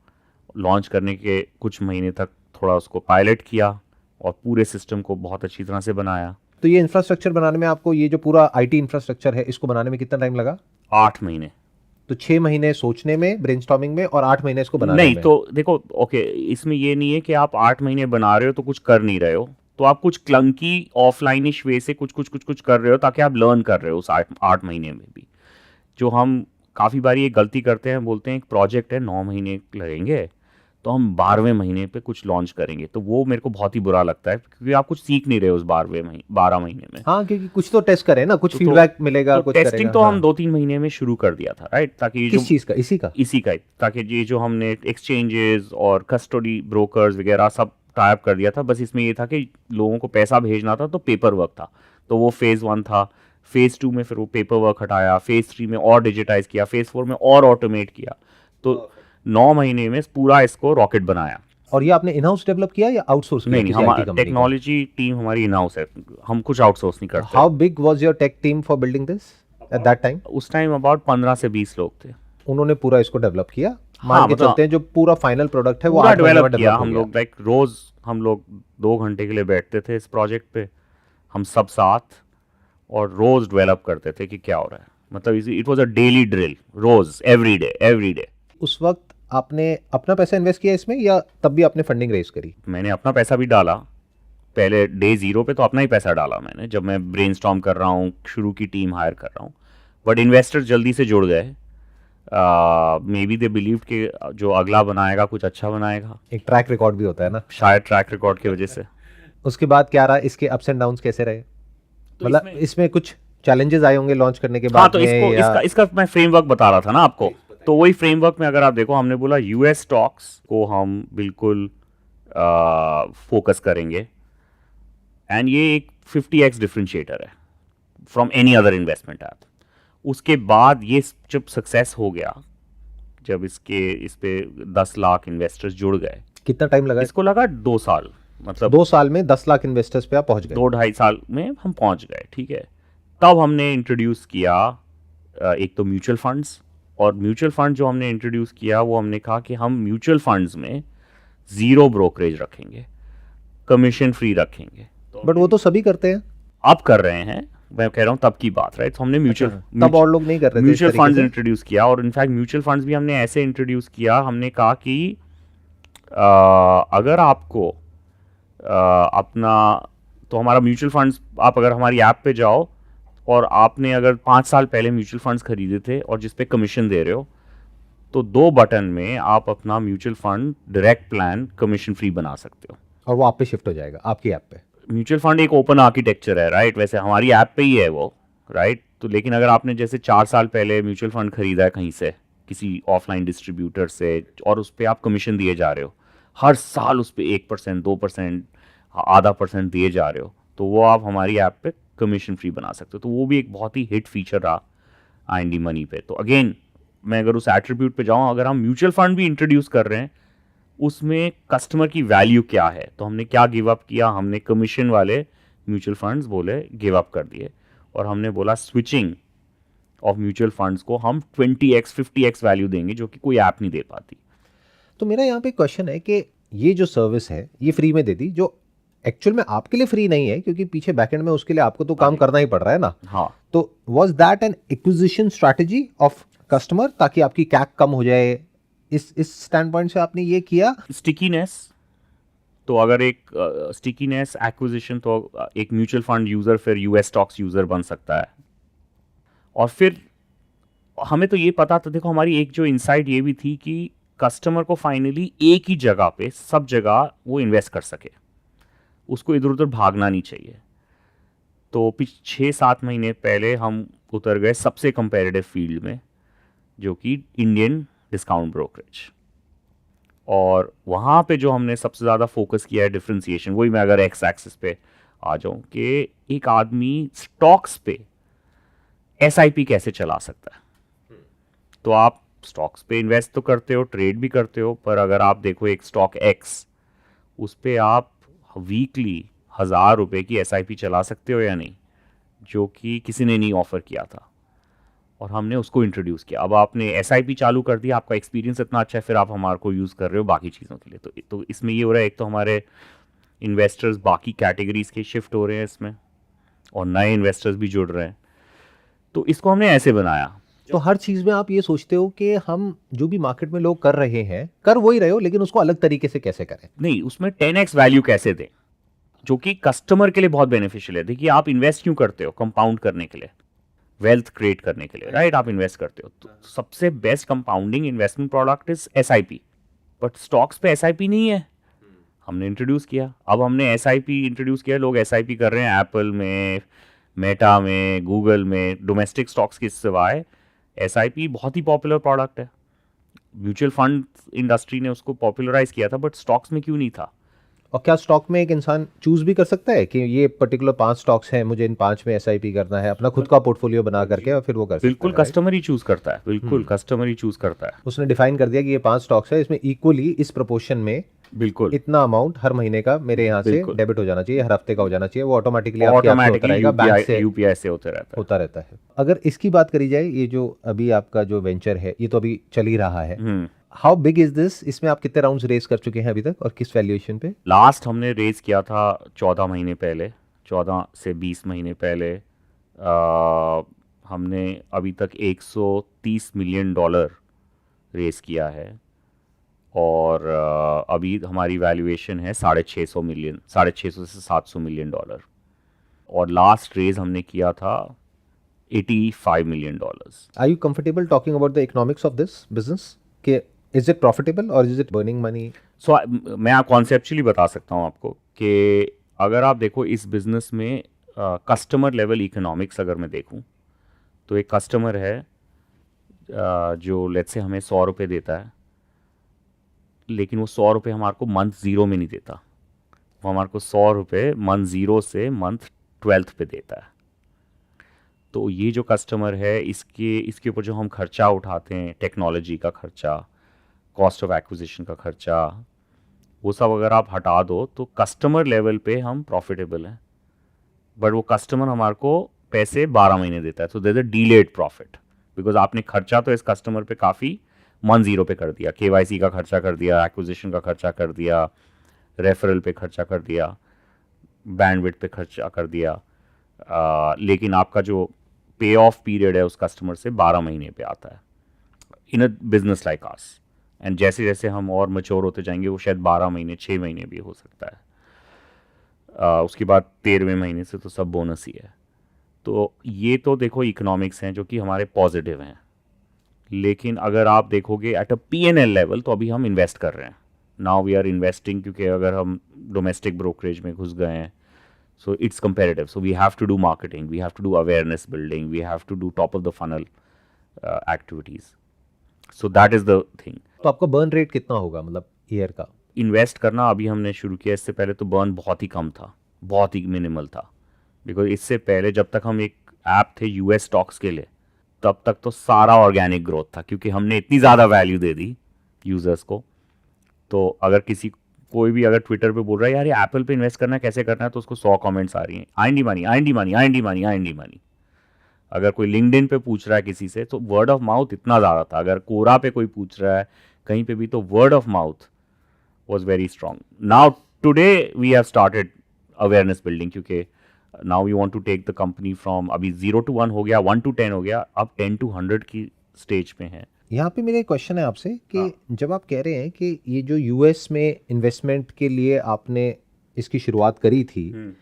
लॉन्च करने के कुछ महीने तक थोड़ा उसको पायलट किया और पूरे सिस्टम को बहुत अच्छी तरह से बनाया। तो ये इंफ्रास्ट्रक्चर बनाने में आपको, ये जो पूरा आईटी इंफ्रास्ट्रक्चर है, इसको बनाने में कितना टाइम लगा? 8 महीने। तो 6 महीने सोचने में, ब्रेनस्टॉर्मिंग में, और 8 महीने इसको बनाने नहीं में। तो देखो, ओके, इसमें ये नहीं है कि आप 8 महीने बना रहे हो तो कुछ कर नहीं रहे हो, तो आप कुछ क्लंकी ऑफलाइनिश वे से कुछ कर रहे हो ताकि आप लर्न कर रहे हो उस 8 महीने में भी। जो हम काफ़ी बार ये गलती करते हैं, बोलते हैं एक प्रोजेक्ट है 9 महीने लगेंगे तो हम 12वें महीने पे कुछ लॉन्च करेंगे, तो वो मेरे को बहुत ही बुरा लगता है क्योंकि आप कुछ सीख नहीं रहे हो उस 12 महीने में। हाँ, क्योंकि कुछ तो टेस्ट करें ना, कुछ तो फीडबैक मिलेगा, तो कुछ टेस्टिंग करेगा। तो हाँ। हम 2-3 महीने में शुरू कर दिया था, राइट, ताकि ये जो किस चीज़ का? इसी का। ताकि ये जो हमने एक्सचेंजेस और कस्टडी ब्रोकर्स वगैरह सब टाई अप कर दिया था। बस इसमें ये था कि लोगों को पैसा भेजना था तो पेपर वर्क था, तो वो फेज़ 1 था। फेज़ 2 में फिर वो पेपर वर्क हटाया, फेज़ 3 में और डिजिटाइज किया, फेज़ 4 में और ऑटोमेट किया, तो 9 महीने में पूरा इसको रॉकेट बनाया। और ये आपने इन हाउस डेवलप किया या आउटसोर्स किया? नहीं, हमारी टेक्नोलॉजी टीम हमारी इन हाउस है, हम कुछ आउटसोर्स नहीं करते। How big was your tech team for building this at that time? उस टाइम अबाउट 15 से 20 लोग थे। उन्होंने पूरा इसको डेवलप किया। हाँ, मान के मतलब चलते हैं जो पूरा फाइनल प्रोडक्ट है वो पूरा 8 महीने में डेवलप किया डेवलप हो हम गया। लोग। लाइक रोज हम लोग 2 घंटे के लिए बैठते थे इस प्रोजेक्ट पे, हम सब साथ, और रोज डेवलप करते थे कि क्या हो रहा है। मतलब it was a daily drill, रोज, एवरी डे। उस वक्त आपने अपना पैसा इन्वेस्ट किया इसमें या तब भी आपने फंडिंग रेज करी? मैंने अपना पैसा भी डाला, पहले डे 0 पे तो अपना ही पैसा डाला मैंने, जब मैं ब्रेनस्टॉर्म कर रहा हूँ, शुरू की टीम हायर कर रहा हूँ। बट इन्वेस्टर्स जल्दी से जुड़ गए, मे बी दे बिलीव कि जो अगला बनाएगा कुछ अच्छा बनाएगा, एक ट्रैक रिकॉर्ड भी होता है ना। शायद ट्रैक रिकॉर्ड की वजह से। उसके बाद क्या रहा? इसके अप्स एंड डाउन्स कैसे रहे? मतलब इसमें कुछ चैलेंजेस आए होंगे लॉन्च करने के बाद हाँ, तो में, इसका मैं फ्रेमवर्क बता रहा था ना आपको, तो वही फ्रेमवर्क में अगर आप देखो, हमने बोला यूएस स्टॉक्स को हम बिल्कुल फोकस करेंगे, एंड ये एक 50x डिफरेंशिएटर है from any other investment app. उसके बाद ये जब सक्सेस हो गया, जब इस पे 10 लाख इन्वेस्टर्स जुड़ गए। कितना टाइम लगा? इसको लगा 2 साल, मतलब 2 साल में 10 लाख इन्वेस्टर्स पे आप पहुंच गए। 2-2.5 साल में हम पहुंच गए, ठीक है। तब हमने इंट्रोड्यूस किया एक तो म्यूचुअल फंड्स, और म्यूचुअल फंड जो हमने इंट्रोड्यूस किया वो हमने कहा कि हम म्यूचुअल फंड्स में 0 ब्रोकरेज रखेंगे, कमीशन फ्री रखेंगे। बट वो तो सभी करते हैं। अब कर रहे हैं, मैं कह रहा हूँ तब की बात, राइट। तो हमने तब और लोग नहीं कर रहे थे म्यूचुअल इस तरीके फंड्स से। इंट्रोड्यूस किया, और इनफैक्ट म्यूचुअल फंड्स भी हमने ऐसे इंट्रोड्यूस किया, हमने कहा कि अगर आपको अपना, तो हमारा म्यूचुअल फंड्स, आप अगर हमारी ऐप पे जाओ और आपने अगर 5 साल पहले म्यूचुअल फंड्स खरीदे थे और जिस पे कमीशन दे रहे हो, तो 2 बटन में आप अपना mutual fund direct plan commission free बना सकते हो, और वो आप पे शिफ्ट हो जाएगा, आपकी ऐप पे। म्यूचुअल फंड एक ओपन आर्किटेक्चर है, राइट। वैसे हमारी ऐप पे ही है वो, राइट। तो लेकिन अगर आपने जैसे 4 साल पहले म्यूचुअल फंड खरीदा है कहीं से, किसी ऑफलाइन डिस्ट्रीब्यूटर से, और उस पर आप कमीशन दिए जा रहे हो, हर साल उस पर 1%, 2%, आधा % दिए जा रहे हो, तो वो आप हमारी ऐप पे कमीशन फ्री बना सकते हो। तो वो भी एक बहुत ही हिट फीचर रहा IND मनी पे। तो अगेन, मैं अगर उस एट्रीब्यूट पे जाऊँ, अगर हम म्यूचुअल फंड भी इंट्रोड्यूस कर रहे हैं, उसमें कस्टमर की वैल्यू क्या है, तो हमने क्या गिव अप किया, हमने कमीशन वाले म्यूचुअल फंड्स बोले गिव अप कर दिए, और हमने बोला स्विचिंग ऑफ म्यूचुअल फंड्स को हम 20x 50x वैल्यू देंगे, जो कि कोई ऐप नहीं दे पाती। तो मेरा यहाँ पे क्वेश्चन है कि ये जो सर्विस है ये फ्री में दे दी, जो एक्चुअल में आपके लिए फ्री नहीं है, क्योंकि पीछे बैकएंड में उसके लिए आपको तो काम करना ही पड़ रहा है ना। हाँ, तो was that N acquisition strategy of customer, ताकि आपकी कैक कम हो जाए? इस स्टैंड पॉइंट से आपने ये किया? स्टिकीनेस, तो अगर एक स्टिकीनेस एक्विजिशन, तो एक म्यूचुअल फंड यूजर फिर यूएस स्टॉक्स यूजर बन सकता है। और फिर हमें तो ये पता था, देखो हमारी एक जो इनसाइट ये भी थी कि कस्टमर को फाइनली एक ही जगह पे सब जगह वो इन्वेस्ट कर सके, उसको इधर उधर भागना नहीं चाहिए। तो 6-7 महीने पहले हम उतर गए सबसे कंपेरेटिव फील्ड में, जो कि इंडियन डिस्काउंट ब्रोकरेज। और वहाँ पे जो हमने सबसे ज़्यादा फोकस किया है डिफरेंशिएशन, वही मैं अगर एक्स एक्सिस पे आ जाऊँ कि एक आदमी स्टॉक्स पे एसआईपी कैसे चला सकता है। तो आप स्टॉक्स पे इन्वेस्ट तो करते हो, ट्रेड भी करते हो, पर अगर आप देखो एक स्टॉक एक्स, उस पे आप वीकली 1000 रुपये की एसआईपी चला सकते हो या नहीं, जो कि किसी ने नहीं ऑफर किया था, और हमने उसको इंट्रोड्यूस किया। अब आपने एसआईपी चालू कर दिया, आपका एक्सपीरियंस इतना अच्छा है, फिर आप हमारे को यूज़ कर रहे हो बाकी चीज़ों के लिए। तो इसमें ये हो रहा है, एक तो हमारे इन्वेस्टर्स बाकी कैटेगरीज के शिफ्ट हो रहे हैं इसमें, और नए इन्वेस्टर्स भी जुड़ रहे हैं। तो इसको हमने ऐसे बनाया। तो हर चीज में आप ये सोचते हो कि हम जो भी मार्केट में लोग कर रहे हैं, कर वही रहे हो, लेकिन उसको अलग तरीके से कैसे करें। नहीं, उसमें 10x वैल्यू कैसे दें, जो कि कस्टमर के लिए बहुत बेनिफिशियल है। देखिए, आप इन्वेस्ट क्यों करते हो? कंपाउंड करने के लिए, वेल्थ क्रिएट करने के लिए, राइट? आप इन्वेस्ट करते हो, तो सबसे best compounding investment product is SIP. But stocks पे एसआईपी नहीं है, हमने इंट्रोड्यूस किया। अब हमने एसआईपी इंट्रोड्यूस किया, लोग एसआईपी कर रहे हैं एप्पल में, मेटा में, गूगल में। डोमेस्टिक स्टॉक्स के सिवाय एसआईपी बहुत ही पॉपुलर प्रोडक्ट है। म्यूचुअल फंड इंडस्ट्री ने उसको पॉपुलराइज किया था, बट स्टॉक्स में क्यों नहीं था? और क्या स्टॉक में एक इंसान चूज भी कर सकता है कि ये पर्टिकुलर 5 स्टॉक्स हैं, मुझे इन 5 में एसआईपी करना है, अपना खुद का पोर्टफोलियो बना करके, और फिर वो कर सकता बिल्कुल है, कस्टमर ही चूज करता है, बिल्कुल कस्टमर ही चूज करता है। उसने डिफाइन कर दिया कि ये 5 स्टॉक्स है, इसमें इक्वली इस प्रोपोर्शन में बिल्कुल इतना अमाउंट हर महीने का मेरे यहाँ से बिल्कुल। डेबिट हो जाना चाहिए, हर हफ्ते का हो जाना चाहिए, वो ऑटोमेटिकली आपके ऐप से होता रहेगा, बैंक से यूपीआई से होते रहता है। होता रहता है। अगर इसकी बात करी जाए, ये जो अभी आपका जो वेंचर है, ये तो अभी चल ही रहा है, हाउ बिग इज दिस? इसमें आप कितने राउंड्स रेस कर चुके हैं अभी तक, और किस वैल्यूएशन पे? लास्ट हमने रेज किया था 14 महीने पहले, 14 से 20 महीने पहले। हमने अभी तक $130 मिलियन रेज किया है, और अभी हमारी वैल्यूएशन है 650 मिलियन, 650 से $700 मिलियन। और लास्ट रेज हमने किया था $85 million. Are you comfortable talking about the economics of this business, कि इज इट प्रॉफिटेबल और is it burning money? So मैं आप कॉन्सेप्चुअली बता सकता हूँ आपको कि अगर आप देखो इस बिज़नेस में कस्टमर लेवल इकोनॉमिक्स अगर मैं देखूँ, तो एक कस्टमर है जो लेट्स से हमें 100 रुपये देता है, लेकिन वो 100 रुपये हमारे को मंथ ज़ीरो में नहीं देता, वो हमारे को 100 रुपये मंथ ज़ीरो से मंथ 12th पे देता है। तो ये जो कस्टमर है, इसके ऊपर जो हम खर्चा उठाते हैं, टेक्नोलॉजी का खर्चा, कॉस्ट ऑफ एक्विजिशन का खर्चा, वो सब अगर आप हटा दो तो कस्टमर लेवल पे हम प्रॉफिटेबल हैं। बट वो कस्टमर हमारे को पैसे 12 महीने देता है, तो there is a delayed profit, because आपने खर्चा तो इस कस्टमर पे काफ़ी मंथ ज़ीरो पे कर दिया, केवाईसी का खर्चा कर दिया, एक्विजिशन का खर्चा कर दिया, रेफरल पे खर्चा कर दिया, बैंडविड्थ पे खर्चा कर दिया, लेकिन आपका जो पे ऑफ पीरियड है उस कस्टमर से 12 महीने पे आता है in a business like ours. And जैसे जैसे हम और मैच्योर होते जाएंगे, वो शायद 12 महीने 6 महीने भी हो सकता है, उसके बाद 13वें महीने से तो सब बोनस ही है। तो ये तो देखो इकोनॉमिक्स हैं जो कि हमारे पॉजिटिव हैं, लेकिन अगर आप देखोगे एट अ P&L लेवल, तो अभी हम इन्वेस्ट कर रहे हैं। नाउ वी आर इन्वेस्टिंग, क्योंकि अगर हम डोमेस्टिक ब्रोकरेज में घुस गए हैं, so it's competitive, so we have to do marketing, we have to do awareness building, we have to do top of the funnel activities, so that is the thing. तो आपका बर्न रेट कितना होगा, मतलब ईयर का? इन्वेस्ट करना अभी हमने शुरू किया, इससे पहले तो बर्न बहुत ही कम था, बहुत ही मिनिमल था, बिकॉज इससे पहले जब तक हम एक ऐप थे यूएस स्टॉक्स के लिए, तब तक तो सारा ऑर्गेनिक ग्रोथ था, क्योंकि हमने इतनी ज़्यादा वैल्यू दे दी यूज़र्स को। तो अगर कोई भी अगर ट्विटर पे बोल रहा है यार ये एप्पल पे इन्वेस्ट करना है, कैसे करना है, तो उसको 100 कमेंट्स आ रही हैं, IND money, IND money, IND money, IND money. अगर कोई लिंक्डइन पे पूछ रहा है किसी से, तो वर्ड ऑफ माउथ इतना ज़्यादा था। अगर कोरा पे कोई पूछ रहा है कहीं पे भी, तो word of mouth was very strong. Now today we have started awareness building, क्योंकि now we want to take the company from, अभी 0 to 1 हो गया, 1 to 10 हो गया, अब 10 to 100 की स्टेज पे है। यहाँ पे मेरा एक क्वेश्चन है आपसे कि जब आप कह रहे हैं कि ये जो यूएस में इन्वेस्टमेंट के लिए आपने इसकी शुरुआत करी थी,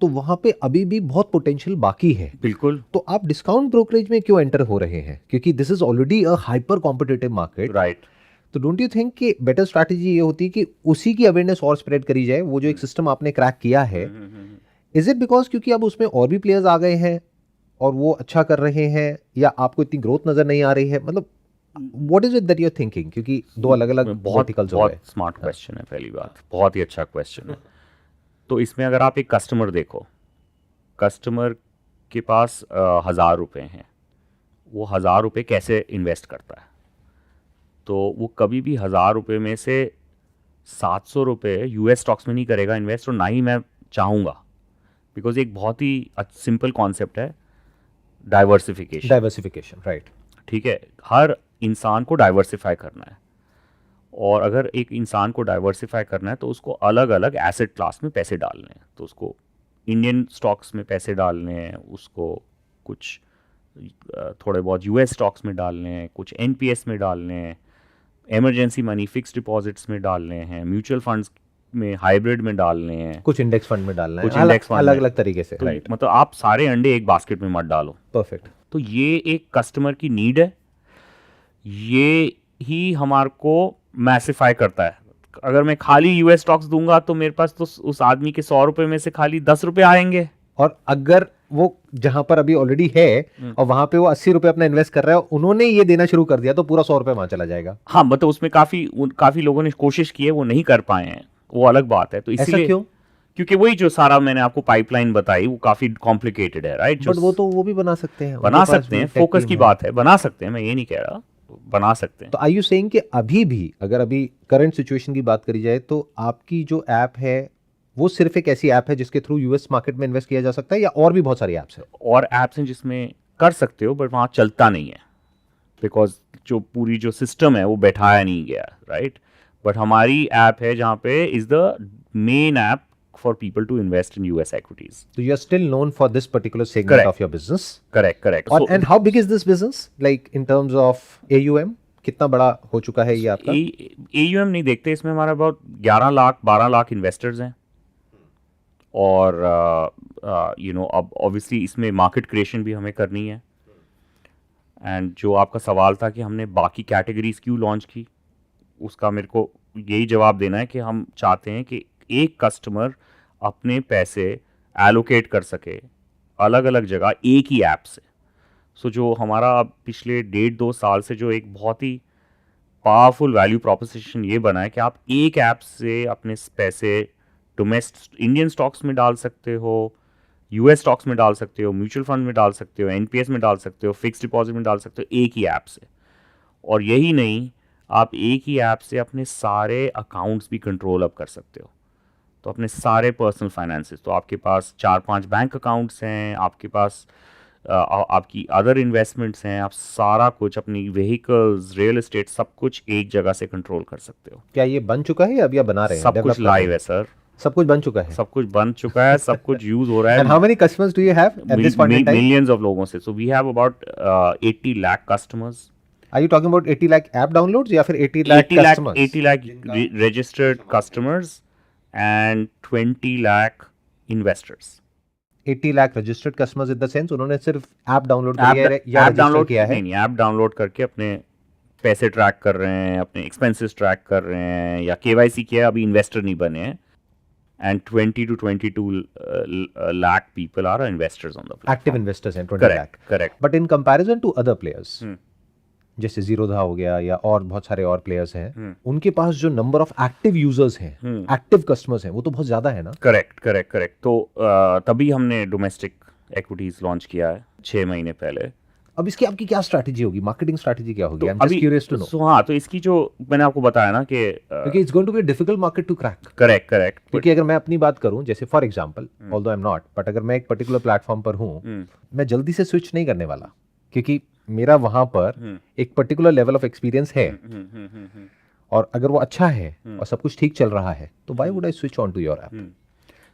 तो वहाँ पे अभी भी बहुत पोटेंशियल बाकी है। बिल्कुल। तो आप डिस्काउंट ब्रोकरेज में क्यों एंटर हो रहे हैं? क्योंकि this is already a hyper competitive market, right. तो डोंट यू थिंक कि बेटर स्ट्रैटेजी ये होती है कि उसी की अवेयरनेस और स्प्रेड करी जाए, वो जो एक सिस्टम आपने क्रैक किया है, इज इट बिकॉज क्योंकि अब उसमें और भी प्लेयर्स आ गए हैं और वो अच्छा कर रहे हैं, या आपको इतनी ग्रोथ नजर नहीं आ रही है? मतलब what is it that you are thinking, क्योंकि दो अलग अलग बहुत वर्टिकल्स हो गए। बहुत स्मार्ट क्वेश्चन है, पहली बात बहुत ही अच्छा क्वेश्चन है। तो इसमें अगर आप एक कस्टमर देखो, कस्टमर के पास 1,000 रुपये हैं, वो 1,000 रुपये कैसे इन्वेस्ट करता है? तो वो कभी भी 1,000 रुपये में से 700 रुपये यूएस स्टॉक्स में नहीं करेगा इन्वेस्ट, और ना ही मैं चाहूँगा, बिकॉज एक बहुत ही सिंपल कॉन्सेप्ट है, डाइवर्सिफिकेशन। Diversification, right. ठीक है, हर इंसान को डाइवर्सिफाई करना है, और अगर एक इंसान को डाइवर्सिफाई करना है तो उसको अलग अलग एसेट क्लास में पैसे डालने हैं। तो उसको इंडियन स्टॉक्स में पैसे डालने हैं, उसको कुछ थोड़े बहुत यूएस स्टॉक्स में डालने हैं, कुछ एनपीएस में डालने हैं, इमरजेंसी मनी फिक्स डिपॉजिट्स में डालने हैं, म्यूचुअल फंड्स में, हाइब्रिड में डालने हैं, कुछ इंडेक्स फंड में डालना है, कुछ इंडेक्स फंड अलग में। अलग तरीके से, तो राइट। मतलब आप सारे अंडे एक बास्केट में मत डालो। परफेक्ट। तो ये एक कस्टमर की नीड है, ये ही हमारे को मैसिफाई करता है। अगर मैं खाली यूएस स्टॉक्स दूंगा तो मेरे पास तो उस आदमी के 100 रुपये में से खाली 10 रुपये आएंगे। और अगर वो जहां पर अभी ऑलरेडी है और वहां पे वो 80 रुपए अपना इन्वेस्ट कर रहा है, उन्होंने ये देना शुरू कर दिया, तो पूरा 100 रुपए वहां चला जाएगा। हाँ, मतलब उसमें काफी लोगों ने कोशिश की है, वो नहीं कर पाए हैं, वो अलग बात है। तो ऐसा इसीलिए क्यों? क्योंकि वही जो सारा मैंने आपको पाइपलाइन बताई वो काफी कॉम्प्लिकेटेड है, राइट। बट वो भी बना सकते हैं, बना उनके पास सकते भी हैं, tech फोकस team की है। बात है, बना सकते हैं, मैं ये नहीं कह रहा, बना सकते हैं। तो आर यू सेइंग कि अभी भी अगर अभी करंट सिचुएशन की बात करी जाए तो आपकी जो ऐप है वो सिर्फ एक ऐसी ऐप है जिसके थ्रू यूएस मार्केट में इन्वेस्ट किया जा सकता है, या और भी बहुत सारी ऐप्स हैं? और ऐप्स हैं जिसमें कर सकते हो, बट वहाँ चलता नहीं है, बिकॉज जो पूरी जो सिस्टम है वो बैठाया नहीं गया, राइट। बट हमारी ऐप है जहाँ पे is the main app for people to invest in US equities. तो you are still known for this particular segment Correct. Of your business. Correct. और and how big is this business, like in terms of AUM, कितना बड़ा हो चुका है ये आपका? AUM नहीं देखते इसमें, हमारा about 11 लाख 12 लाख इन्वेस्टर्स हैं, और अब ऑब्वियसली इसमें मार्केट क्रिएशन भी हमें करनी है। एंड जो आपका सवाल था कि हमने बाकी कैटेगरीज क्यों लॉन्च की, उसका मेरे को यही जवाब देना है कि हम चाहते हैं कि एक कस्टमर अपने पैसे एलोकेट कर सके अलग अलग जगह एक ही ऐप से। सो जो हमारा अब पिछले 1.5-2 साल से जो एक बहुत ही पावरफुल वैल्यू प्रोपोजिशन ये बना है कि आप एक ऐप से अपने पैसे डोमेस्टिक इंडियन स्टॉक्स में डाल सकते हो, यूएस स्टॉक्स में डाल सकते हो, म्यूचुअल फंड में डाल सकते हो, एनपीएस में डाल सकते हो, फिक्स डिपॉजिट में डाल सकते हो, एक ही ऐप से। और यही नहीं, आप एक ही ऐप से अपने सारे अकाउंट्स भी कंट्रोल अप कर सकते हो। तो अपने सारे पर्सनल फाइनेंसेस, तो आपके पास 4-5 बैंक अकाउंट्स हैं, आपके पास आपकी अदर इन्वेस्टमेंट्स हैं, आप सारा कुछ अपनी व्हीकल्स, रियल एस्टेट, सब कुछ एक जगह से कंट्रोल कर सकते हो। क्या ये बन चुका है या अभी आप बना रहे हैं? सब develop कुछ कर रहे लाइव हैं? है सर, सब कुछ बन चुका है? सब कुछ बन चुका है, सब कुछ यूज हो रहा एंड हाउ है many customers do you have at this point in time? Millions of लोगों से। So we have about 80 lakh customers. Are you talking about 80 lakh app downloads या फिर 80 lakh 80 lakh customers? 80 lakh registered customers and 20 lakh investors। 80 lakh registered customers in the sense उन्होंने सिर्फ ऐप डाउनलोड किया है या ऐप रजिस्टर डाउनलोड किया है? नहीं, ऐप डाउनलोड करके अपने पैसे ट्रैक कर रहे हैं, अपने एक्सपेंसेस ट्रैक कर रहे हैं, या केवाईसी किया है, अभी इन्वेस्टर नहीं बने हैं। And 20 to 22 lakh people are investors on the platform। Active investors हैं 20 lakh. Correct correct. But in comparison to other players जैसे जीरोधा हो गया या और बहुत सारे और प्लेयर्स हैं, उनके पास जो नंबर ऑफ एक्टिव यूजर्स हैं, एक्टिव कस्टमर्स हैं, वो तो बहुत ज्यादा है ना? करेक्ट। तो तभी हमने डोमेस्टिक एक्विटीज लॉन्च किया है 6 महीने पहले। अब इसकी आपकी क्या स्ट्रैटेजी होगी, मार्केटिंग स्ट्रैटेजी क्या होगी? तो I am just curious to know. हाँ, तो इसकी जो मैंने आपको बताया ना कि क्योंकि it's going to be a difficult market to crack. Correct. क्योंकि अगर मैं अपनी बात करूं, जैसे for example, although I am not, but अगर मैं एक पर्टिकुलर प्लेटफॉर्म पर हूं, मैं जल्दी से स्विच नहीं करने वाला, क्योंकि मेरा वहां पर एक पर्टिकुलर लेवल ऑफ एक्सपीरियंस है, और अगर वो अच्छा है और सब कुछ ठीक चल रहा है, तो why would I switch on to your app?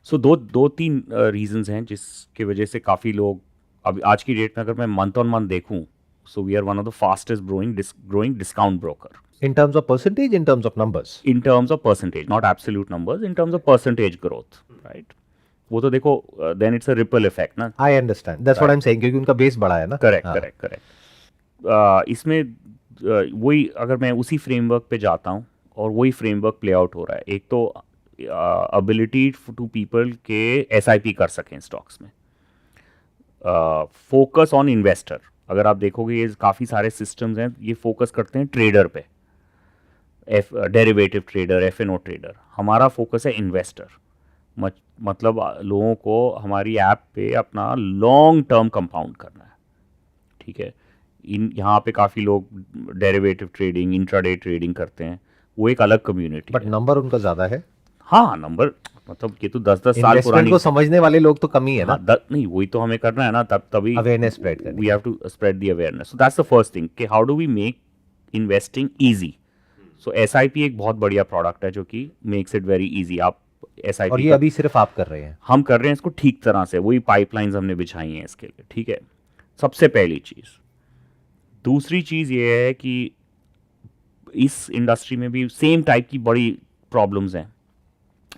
So दो तीन रीजंस हैं जिसकी वजह से काफ़ी लोग, अब आज की डेट में अगर मैं मंथ ऑन मंथ देखूं, so we are one of the fastest growing discount broker In terms of percentage, in terms of numbers? in terms of percentage, not absolute numbers, in terms of percentage growth, right? वो तो देखो, then it's a ripple effect ना। I understand. That's what I'm saying, क्योंकि उनका बेस बड़ा है ना। करेक्ट। इसमें वही अगर मैं उसी फ्रेमवर्क पे जाता हूँ और वही फ्रेमवर्क प्ले आउट हो रहा है, एक तो अबिलिटी टू पीपल के एसआईपी कर सकें स्टॉक्स में, फोकस ऑन इन्वेस्टर। अगर आप देखोगे ये काफ़ी सारे सिस्टम्स हैं, ये फोकस करते हैं ट्रेडर पे, डेरिवेटिव ट्रेडर, एफएनओ ट्रेडर। हमारा फोकस है इन्वेस्टर, मतलब लोगों को हमारी ऐप पे अपना लॉन्ग टर्म कंपाउंड करना है, ठीक है। यहाँ पे काफ़ी लोग डेरिवेटिव ट्रेडिंग, इंट्राडे ट्रेडिंग करते हैं, वो एक अलग कम्युनिटी बट है। नंबर उनका ज़्यादा है, हाँ, नंबर मतलब ये तो 10-10 साल इन्वेस्टमेंट पुरानी। को समझने वाले लोग तो कम ही है ना, हाँ, नहीं वही तो हमें करना है ना, तभी अवेयरनेस स्प्रेड करनी we have to spread the awareness. So that's the first thing कि how do we make investing easy. So SIP एक बहुत बढ़िया प्रोडक्ट है जो कि मेक्स इट वेरी ईजी। आप और एसआईपी ये अभी सिर्फ आप कर रहे हैं। हम कर रहे हैं इसको ठीक तरह से, वही पाइपलाइंस हमने बिछाई हैं इसके लिए, ठीक है। सबसे पहली चीज़। दूसरी चीज़ ये है कि इस इंडस्ट्री में भी सेम टाइप की बड़ी प्रॉब्लम्स हैं।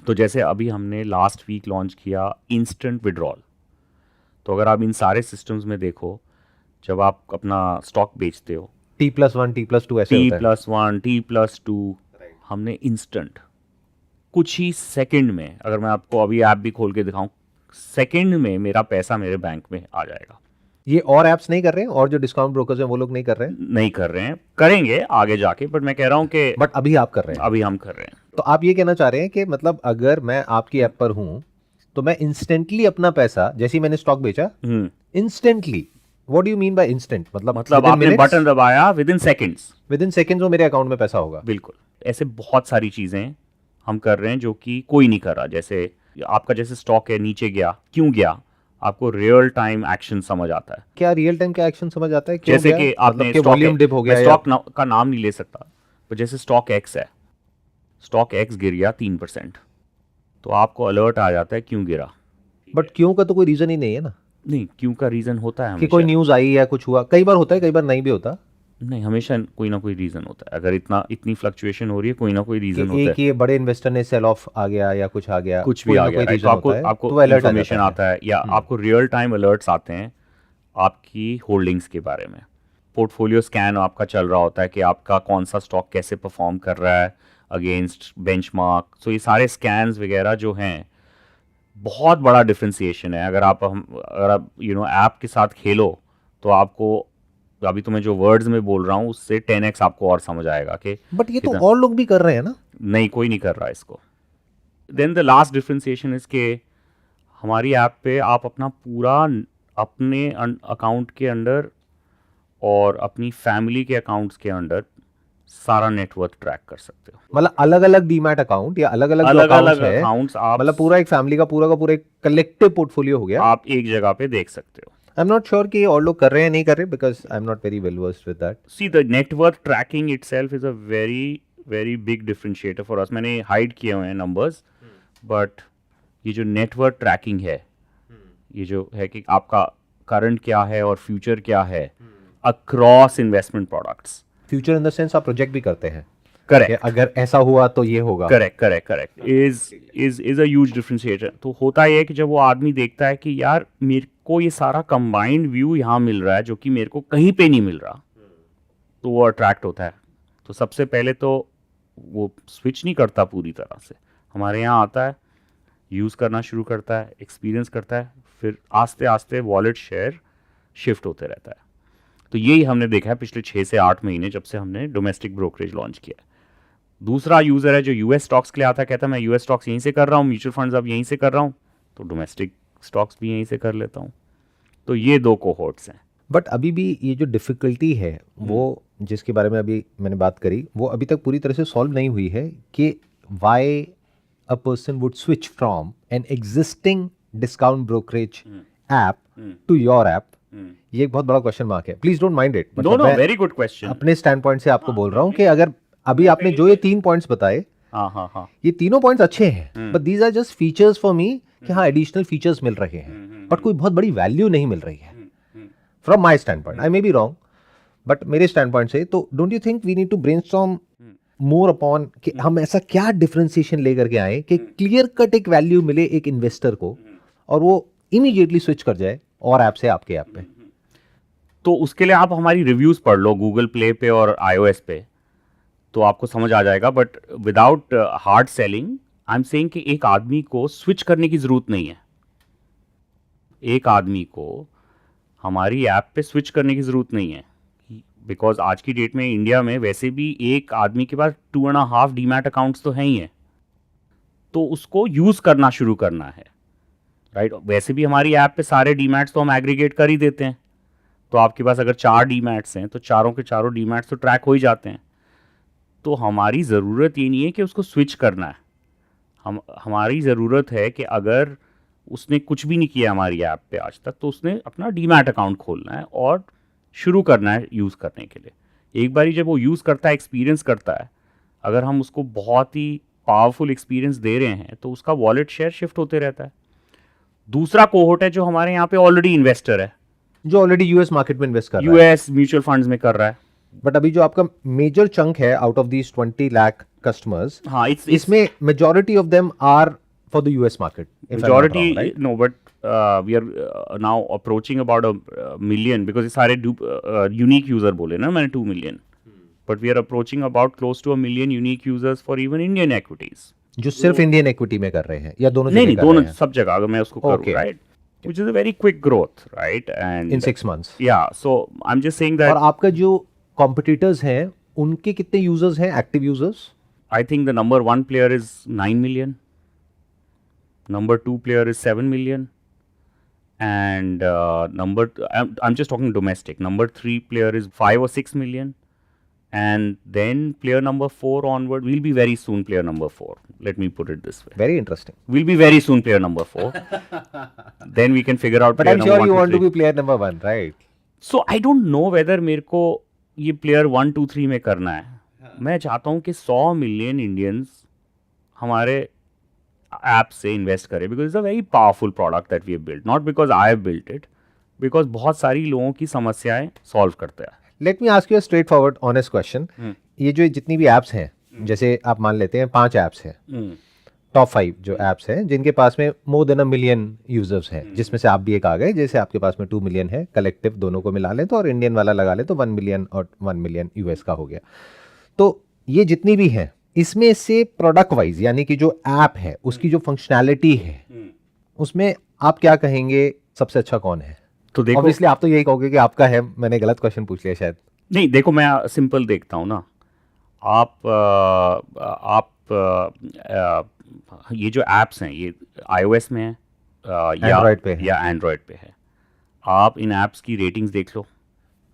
तो जैसे अभी हमने लास्ट वीक लॉन्च किया इंस्टेंट विड्रॉल। तो अगर आप इन सारे सिस्टम्स में देखो, जब आप अपना स्टॉक बेचते हो, T+1 T+2 ऐसे होता है। T+1 T+2, हमने इंस्टेंट कुछ ही सेकंड में, अगर मैं आपको अभी ऐप भी खोल के दिखाऊं, सेकंड में मेरा पैसा मेरे बैंक में आ जाएगा। ये और ऐप्स नहीं कर रहे हैं, और जो डिस्काउंट ब्रोकर्स हैं वो लोग नहीं कर रहे हैं, नहीं कर रहे हैं, करेंगे आगे जाके, बट मैं कह रहा हूं कि बट अभी आप कर रहे हैं। अभी हम कर रहे हैं। तो आप ये कहना चाह रहे हैं कि मतलब अगर मैं आपकी ऐप पर हूं तो मैं इंस्टेंटली अपना पैसा, जैसे ही मैंने स्टॉक बेचा, instantly, what do you mean by instant? मतलब आपने बटन दबाया, विद इन सेकेंड्स वो मेरे अकाउंट में पैसा होगा। बिल्कुल। ऐसे बहुत सारी चीजें हम कर रहे हैं जो कि कोई नहीं कर रहा। जैसे आपका जैसे स्टॉक है, नीचे गया, क्यों गया, आपको रियल टाइम एक्शन समझ आता है। क्या रियल टाइम का एक्शन समझ आता है? क्यों जैसे गया? कि आपने मतलब वॉल्यूम डिप हो गया, स्टॉक का नाम नहीं ले सकता, पर जैसे स्टॉक एक्स है, स्टॉक एक्स गिर गया 3%, तो आपको अलर्ट आ जाता है क्यों गिरा। बट क्यों का तो कोई रीजन ही नहीं है ना, नहीं, क्यों का रीजन होता है कि कोई न्यूज आई या कुछ हुआ। कई बार होता है, कई बार नहीं भी होता। नहीं, हमेशा कोई ना कोई रीजन होता है। अगर इतनी फ्लक्चुएशन हो रही है, कोई ना कोई रीजन होता है। एक ये बड़े इन्वेस्टर ने सेल ऑफ आ गया या कुछ आ गया, कुछ भी आ गया, तो आपको इन्फॉर्मेशन आता है, या आपको रियल टाइम अलर्ट्स आते हैं आपकी होल्डिंग्स के बारे में। पोर्टफोलियो स्कैन आपका चल रहा होता है कि आपका कौन सा स्टॉक कैसे परफॉर्म कर रहा है अगेंस्ट बेंचमार्क। सो ये सारे स्कैन्स वगैरह जो हैं, बहुत बड़ा डिफ्रेंसिएशन है। अगर आप ऐप के साथ खेलो तो आपको, अभी तो मैं जो वर्ड्स में बोल रहा हूँ उससे 10x आपको और समझ आएगा कि बट ये तो और लोग भी कर रहे हैं ना। नहीं, कोई नहीं कर रहा इसको। Then the last differentiation is के हमारी ऐप पे आप अपना पूरा अपने अकाउंट के अंडर और अपनी फैमिली के अकाउंट्स के अंडर सारा नेटवर्थ ट्रैक कर सकते हो। मतलब अलग अलग डीमैट अकाउंट या अलग अलग अकाउंट्स आप, मतलब पूरा एक फैमिली का पूरा एक कलेक्टिव पोर्टफोलियो हो गया, आप एक जगह पे देख सकते हो। आई एम नॉट श्योर कि और लोग कर रहे हैं नहीं कर रहे, because I am not very well versed with that. See the net worth tracking itself is a very very big differentiator for us. मैंने हाइड किए हुए हैं नंबर्स, बट ये जो नेटवर्थ ट्रैकिंग है, ये जो है कि आपका करंट क्या है और फ्यूचर क्या है across investment products. Future in the sense आप प्रोजेक्ट भी करते हैं, करेक्ट, अगर ऐसा हुआ तो ये होगा। Correct is a huge differentiator. तो होता ये है कि जब वो आदमी देखता है कि यार मेरे को ये सारा कंबाइंड व्यू यहाँ मिल रहा है जो कि मेरे को कहीं पे नहीं मिल रहा, तो वो अट्रैक्ट होता है। तो सबसे पहले तो वो स्विच नहीं करता पूरी तरह से, हमारे यहाँ आता है, यूज़ करना शुरू करता है, एक्सपीरियंस करता है, फिर आस्ते आस्ते वॉलेट शेयर शिफ्ट होते रहता है। तो यही हमने देखा है पिछले 6 से 8 महीने जब से हमने डोमेस्टिक ब्रोकरेज लॉन्च किया है। दूसरा यूज़र है जो यूएस स्टॉक्स के लिए आता है, कहता है मैं यूएस स्टॉक्स यहीं से कर रहा हूँ, म्यूचुअल फंड्स अब यहीं से कर रहा हूँ, तो डोमेस्टिक स्टॉक्स भी यहीं से कर लेता हूँ। तो ये 2 कोहोर्ट्स हैं। बट अभी भी ये जो डिफ़िकल्टी है वो जिसके बारे में अभी मैंने बात करी, वो अभी तक पूरी तरह से सॉल्व नहीं हुई है कि why a person would switch from an existing discount brokerage app to your app. ये एक बहुत बड़ा क्वेश्चन मार्क है, please don't mind it. No, very good question. अपने स्टैंड पॉइंट से आपको बोल रहा हूँ कि अगर अभी आपने जो ये 3 पॉइंट्स बताए, हाँ, ये तीनों पॉइंट्स अच्छे हैं, but these are just features for me कि हाँ एडिशनल फीचर्स मिल रहे हैं, बट कोई बहुत बड़ी वैल्यू नहीं मिल रही है from my standpoint. I may be wrong, but मेरे स्टैंड पॉइंट से तो don't you think we need to brainstorm more upon कि हम ऐसा क्या डिफरेंशिएशन लेकर के आए कि क्लियर कट एक वैल्यू मिले एक इन्वेस्टर को और वो इमीडिएटली स्विच कर जाए और ऐप से आपके ऐप पे। तो उसके लिए आप हमारी रिव्यूज़ पढ़ लो गूगल प्ले पे और iOS पे, तो आपको समझ आ जाएगा. But without hard selling I am saying कि एक आदमी को स्विच करने की ज़रूरत नहीं है. एक आदमी को हमारी ऐप पे स्विच करने की ज़रूरत नहीं है, बिकॉज आज की डेट में इंडिया में वैसे भी एक आदमी के पास 2.5 डीमैट अकाउंट्स तो हैं ही हैं. तो उसको यूज़ करना शुरू करना है, राइट. वैसे भी हमारी ऐप पे सारे डीमैट्स तो हम एग्रीगेट कर ही देते हैं. तो आपके पास अगर 4 डीमैट्स हैं तो चारों के चारों डीमैट्स तो ट्रैक हो ही जाते हैं. तो हमारी ज़रूरत ये नहीं है कि उसको स्विच करना है. हमारी ज़रूरत है कि अगर उसने कुछ भी नहीं किया हमारी ऐप पे आज तक, तो उसने अपना डीमैट अकाउंट खोलना है और शुरू करना है यूज़ करने के लिए. एक बारी जब वो यूज़ करता है, एक्सपीरियंस करता है, अगर हम उसको बहुत ही पावरफुल एक्सपीरियंस दे रहे हैं तो उसका वॉलेट शेयर शिफ्ट होते रहता है. दूसरा कोहोर्ट है जो हमारे यहाँ पे ऑलरेडी इन्वेस्टर है, जो ऑलरेडी यूएस मार्केट में इन्वेस्ट कर रहा है. यूएस म्यूचुअल फंड्स में कर रहा है. बट अभी जो आपका मेजर चंक है out of these 20 lakh customers, हाँ, इसमें majority of them are for the US market. majority no, but we are now approaching about a million, because ये सारे unique user बोले ना मैंने 2 million, but we are approaching about close to a million unique users for even Indian equities. जो सिर्फ इंडियन इक्विटी में कर रहे हैं या दोनों नहीं जगह नहीं, कर दोनों रहे हैं? सब जगह अगर मैं उसको करूँ, Okay. right, which is a very quick growth, right, and in 6 months. yeah, so I'm just saying और that आपका जो कॉम्पिटिटर्स हैं उनके कितने यूजर्स हैं, active users? I think the number 1 player is 9 million, number 2 player is 7 million, and I'm just talking domestic. Number 3 player is 5 or 6 million, and then player number 4 onward will be very soon player number 4. Let me put it this way. Very interesting. Will be very soon player number 4. Then we can figure out but player I am number sure 1 you to want to 3. Be player number 1, right? So I don't know whether मेरे को ये प्लेयर 1 2 3 में करना है. मैं चाहता हूँ कि 100 मिलियन इंडियंस हमारे ऐप से इन्वेस्ट करें, because it's a very powerful product that we have built, not because I have built it, because बहुत सारी लोगों की समस्याएं सॉल्व करता है. Let me ask you a straightforward honest question. ये जो जितनी भी एप्स हैं, जैसे आप मान लेते हैं 5 एप्स हैं, टॉप 5 जो एप्स हैं जिनके पास में more than a million users हैं, जिसमें से आप भी एक आ गए, जैसे आपके पास में 2 मिलियन है कलेक्टिव, दोनों को मिला लें तो, और इंडियन वाला लगा लें तो 1 मिलियन और 1 मिलियन यूएस का हो गया. तो ये जितनी भी हैं, इसमें से प्रोडक्ट वाइज यानी कि जो ऐप है उसकी जो फंक्शनैलिटी है, उसमें आप क्या कहेंगे सबसे अच्छा कौन है? तो देखो, ऑब्वियसली आप तो यही कहोगे कि आपका है. मैंने गलत क्वेश्चन पूछ लिया शायद. नहीं देखो, मैं सिंपल देखता हूँ ना. ये जो एप्स हैं ये iOS में है Android पे है. या एंड्रॉयड पे है. आप इन एप्स की रेटिंग्स देख लो.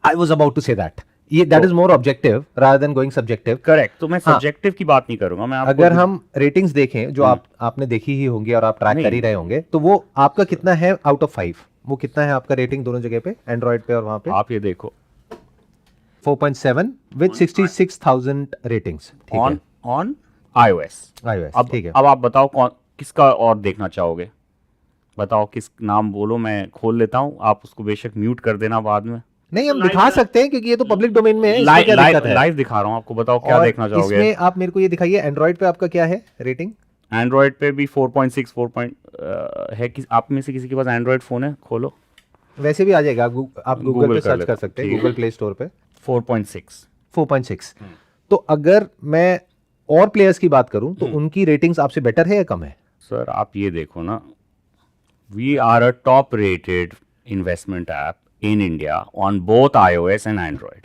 I was about to say that. ये that is more objective rather than going subjective. Correct. तो मैं हाँ. सब्जेक्टिव की बात नहीं करूंगा. मैं आपको अगर हम रेटिंग्स देखें जो आपने देखी ही होंगी और आप ट्रैक कर ही रहे होंगे, तो वो आपका कितना है आउट ऑफ 5? वो कितना है आपका रेटिंग दोनों जगह पे, एंड्रॉइड पे और वहां पे? आप ये देखो 4.7 विद 66,000 रेटिंग्स. ठीक है, ऑन iOS. iOS. अब ठीक है. अब आप बताओ किसका और देखना चाहोगे. बताओ किस नाम बोलो, मैं खोल लेता हूँ. आप उसको बेशक म्यूट कर देना बाद में. नहीं, हम दिखा सकते हैं क्योंकि ये तो पब्लिक डोमेन में है. इसमें क्या दिक्कत है? लाइव दिखा रहा हूँ आपको. बताओ क्या और देखना चाहोगे. इसमें आप मेरे को ये दिखाइए, एंड्रॉइड पे आपका क्या है रेटिंग? एंड्रॉइड पे भी 4.6 है. आप में से किसी के पास एंड्रॉइड फ़ोन है? खोलो. वैसे भी आ जाएगा. आप गूगल Google पे कर सर्च लेते कर सकते हैं, ठीक है. गूगल प्ले स्टोर पे. 4.6. 4.6. तो अगर मैं और प्लेयर्स की बात करूं तो उनकी रेटिंग्स आपसे बेटर है या कम है? सर आप ये देखो ना, we are a top rated investment app in India on both iOS and Android,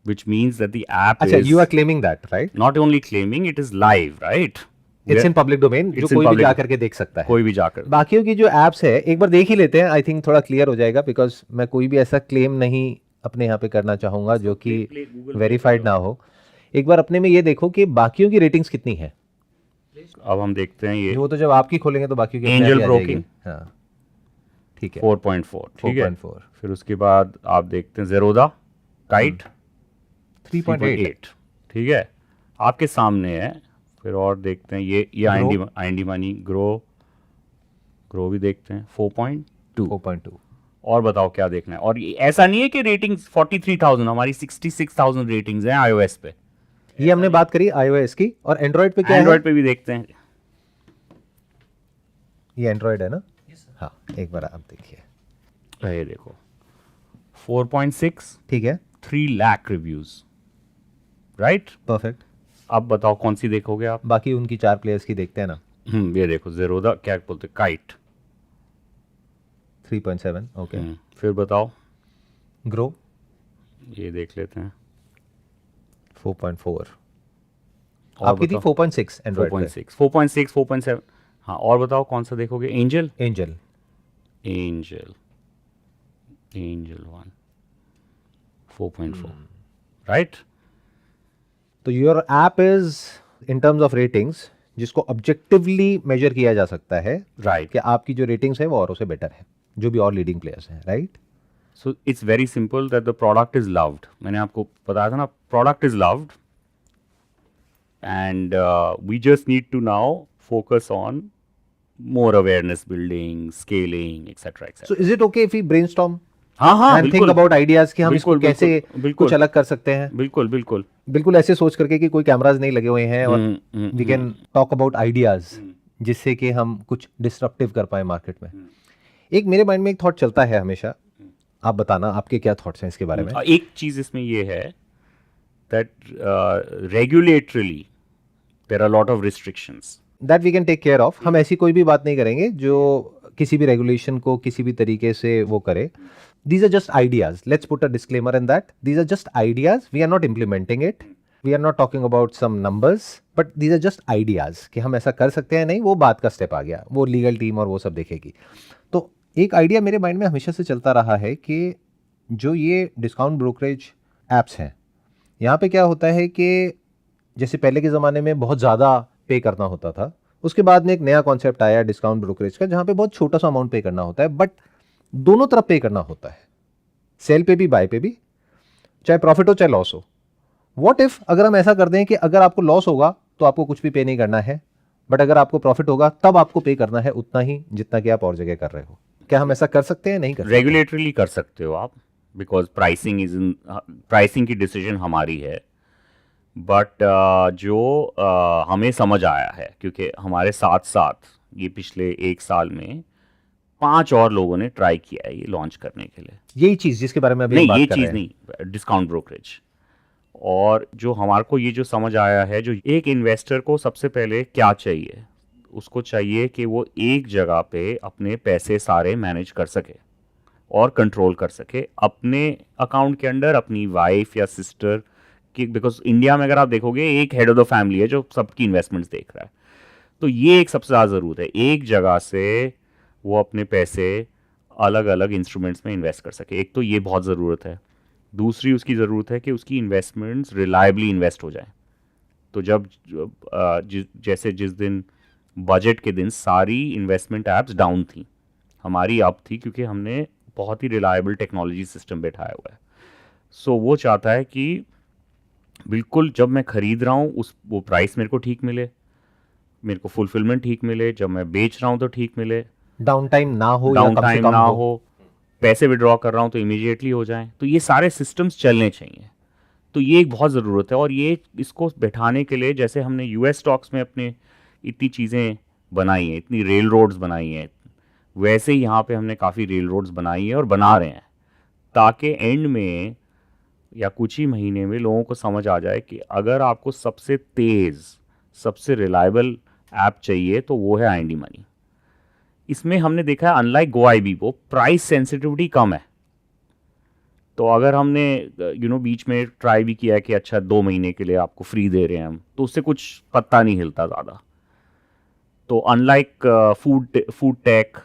which means that the app अच्छा, is you are claiming that, right? not only claiming, it is live, right? It's in public domain, जो It's in कोई भी public- जा करके देख सकता है. कोई भी जाकर. बाकियों की जो एप्स है एक बार देख ही लेते हैं, आई थिंक थोड़ा क्लियर हो जाएगा, बिकॉज मैं कोई भी ऐसा क्लेम नहीं अपने यहाँ पे करना चाहूंगा जो कि वेरीफाइड ना हो. एक बार अपने में ये देखो कि बाकियों की रेटिंग्स कितनी है. अब हम देखते हैं ये वो तो जब आपकी खोलेंगे तो बाकियों की Angel अपने आप ही आ Broking. जाएगी. हाँ, ठीक है. 4.4. ठीक है. 4.4. फिर उसके बाद आप देखते हैं Zerodha, Kite 3.8. ठीक है, आपके सामने है. फिर और देखते हैं ये आईएनडी मनी, ग्रो भी देखते हैं 4.2. 4.2. और बताओ क्या देखना है. और ऐसा नहीं है कि रेटिंग्स 43,000, हमारी 66,000 रेटिंग्स हैं iOS पे. ये हमने बात करी iOS की, और एंड्रॉइड पे क्या एंड्रॉइड है? पे भी देखते हैं. ये एंड्रॉइड है ना? हाँ, एक बार आप देखिए. ये देखो 4.6, ठीक है, 3 लाख रिव्यूज, राइट? परफेक्ट। अब बताओ कौन सी देखोगे आप? बाकी उनकी 4 प्लेयर्स की देखते हैं ना। ये देखो ज़ेरोदा, क्या बोलते, काइट। 3.7, ओके। फिर बताओ, ग्रो ये देख लेते हैं। 4.4। और आपकी थी बताओ। 4.6 एंड्रॉइड पे। 4.6, 4.6, 4.7। हाँ, और बताओ कौन सा देखोगे? Angel, Angel. Angel, Angel 1, 4.4, right? तो your app is in terms of ratings, जिसको ऑब्जेक्टिवली मेजर किया जा सकता है राइट। कि आपकी जो रेटिंग्स है वो औरों से बेटर है, जो भी और लीडिंग प्लेयर्स हैं, right? So it's very simple that the product is loved. मैंने आपको बताया था ना, product is loved and we just need to now focus on more awareness building, scaling, etc. etc. So is it okay if we brainstorm हाँ हाँ, एंड थिंक बिल्कुल अबाउट आइडियाज कि हम इसको बिल्कुल कैसे बिल्कुल कुछ अलग कर सकते हैं? बिल्कुल बिल्कुल। बिल्कुल ऐसे सोच करके कि कोई कैमराज नहीं लगे हुए हैं और hmm, we can talk about ideas, जिससे कि हम कुछ डिस्ट्रप्टिव कर पाए मार्केट में। एक मेरे माइंड में एक थॉट चलता है हमेशा, आप बताना आपके क्या थॉट्स हैं इसके बारे में। एक चीज इसमें ये है that regulatorly there are lot of restrictions that we can take care of. हम ऐसी कोई भी बात नहीं करेंगे जो किसी भी रेगुलेशन को किसी भी तरीके से वो करे। These are just ideas, let's put a disclaimer in that these are just ideas, we are not implementing it, we are not talking about some numbers, but these are just ideas कि हम ऐसा कर सकते हैं। नहीं, वो बात का स्टेप आ गया, वो लीगल टीम और वो सब देखेगी। तो एक आइडिया मेरे माइंड में हमेशा से चलता रहा है कि जो ये डिस्काउंट ब्रोकरेज एप्स हैं, यहाँ पे क्या होता है कि जैसे पहले के ज़माने में बहुत ज़्यादा पे करना होता था, उसके बाद में एक नया कॉन्सेप्ट आया डिस्काउंट ब्रोकरेज का, जहाँ पे बहुत छोटा सा अमाउंट पे करना होता है, बट दोनों तरफ पे करना होता है, सेल पे भी बाय पे भी, चाहे प्रॉफिट हो चाहे लॉस हो। व्हाट इफ अगर हम ऐसा कर दें कि अगर आपको लॉस होगा तो आपको कुछ भी पे नहीं करना है, बट अगर आपको प्रॉफिट होगा तब आपको पे करना है उतना ही जितना कि आप और जगह कर रहे हो। क्या हम ऐसा कर सकते हैं? नहीं कर सकते। रेगुलेटरली कर सकते हो आप, बिकॉज प्राइसिंग की डिसीजन हमारी है। बट जो हमें समझ आया है, क्योंकि हमारे साथ साथ ये पिछले 1 साल में 5 और लोगों ने ट्राई किया है ये लॉन्च करने के लिए। यही चीज जिसके बारे में अभी नहीं, बात ये कर रहे चीज़ हैं। नहीं, डिस्काउंट ब्रोकरेज। और जो हमारे को ये जो समझ आया है, जो एक इन्वेस्टर को सबसे पहले क्या चाहिए, उसको चाहिए कि वो एक जगह पे अपने पैसे सारे मैनेज कर सके और कंट्रोल कर सके अपने अकाउंट के अंडर, अपनी वाइफ या सिस्टर की। बिकॉज इंडिया में अगर आप देखोगे, एक हेड ऑफ द फैमिली है जो सबकी इन्वेस्टमेंट्स देख रहा है। तो ये एक सबसे ज़्यादा ज़रूरत है, एक जगह से वो अपने पैसे अलग अलग इंस्ट्रूमेंट्स में इन्वेस्ट कर सके। एक तो ये बहुत ज़रूरत है। दूसरी उसकी ज़रूरत है कि उसकी इन्वेस्टमेंट्स रिलायबली इन्वेस्ट हो जाएं। तो जैसे जिस दिन बजट के दिन सारी इन्वेस्टमेंट ऐप्स डाउन थी, हमारी अप थी, क्योंकि हमने बहुत ही रिलायबल टेक्नोलॉजी सिस्टम बैठाया हुआ है। सो वो चाहता है कि बिल्कुल जब मैं खरीद रहा हूँ वो प्राइस मेरे को ठीक मिले, मेरे को फुलफिलमेंट ठीक मिले, जब मैं बेच रहा हूँ तो ठीक मिले, डाउन टाइम ना हो या डाउन कम से टाइम कम ना हो। हो, पैसे विड्रॉ कर रहा हूँ तो इमीडिएटली हो जाएं। तो ये सारे सिस्टम्स चलने चाहिए। तो ये एक बहुत ज़रूरत है। और ये इसको बैठाने के लिए, जैसे हमने यूएस स्टॉक्स में अपने इतनी चीज़ें बनाई हैं, इतनी रेल रोड्स बनाई हैं, वैसे ही यहाँ पे हमने काफ़ी रेल रोड्स बनाई हैं और बना रहे हैं, ताकि एंड में या कुछ ही महीने में लोगों को समझ आ जाए कि अगर आपको सबसे तेज़, सबसे रिलायबल ऐप चाहिए तो वो है IND मनी। इसमें हमने देखा है, अनलाइक GoIB, वो प्राइस सेंसिटिविटी कम है। तो अगर हमने बीच में ट्राई भी किया है कि अच्छा 2 महीने के लिए आपको फ्री दे रहे हैं हम, तो उससे कुछ पत्ता नहीं हिलता ज़्यादा। तो unlike food tech,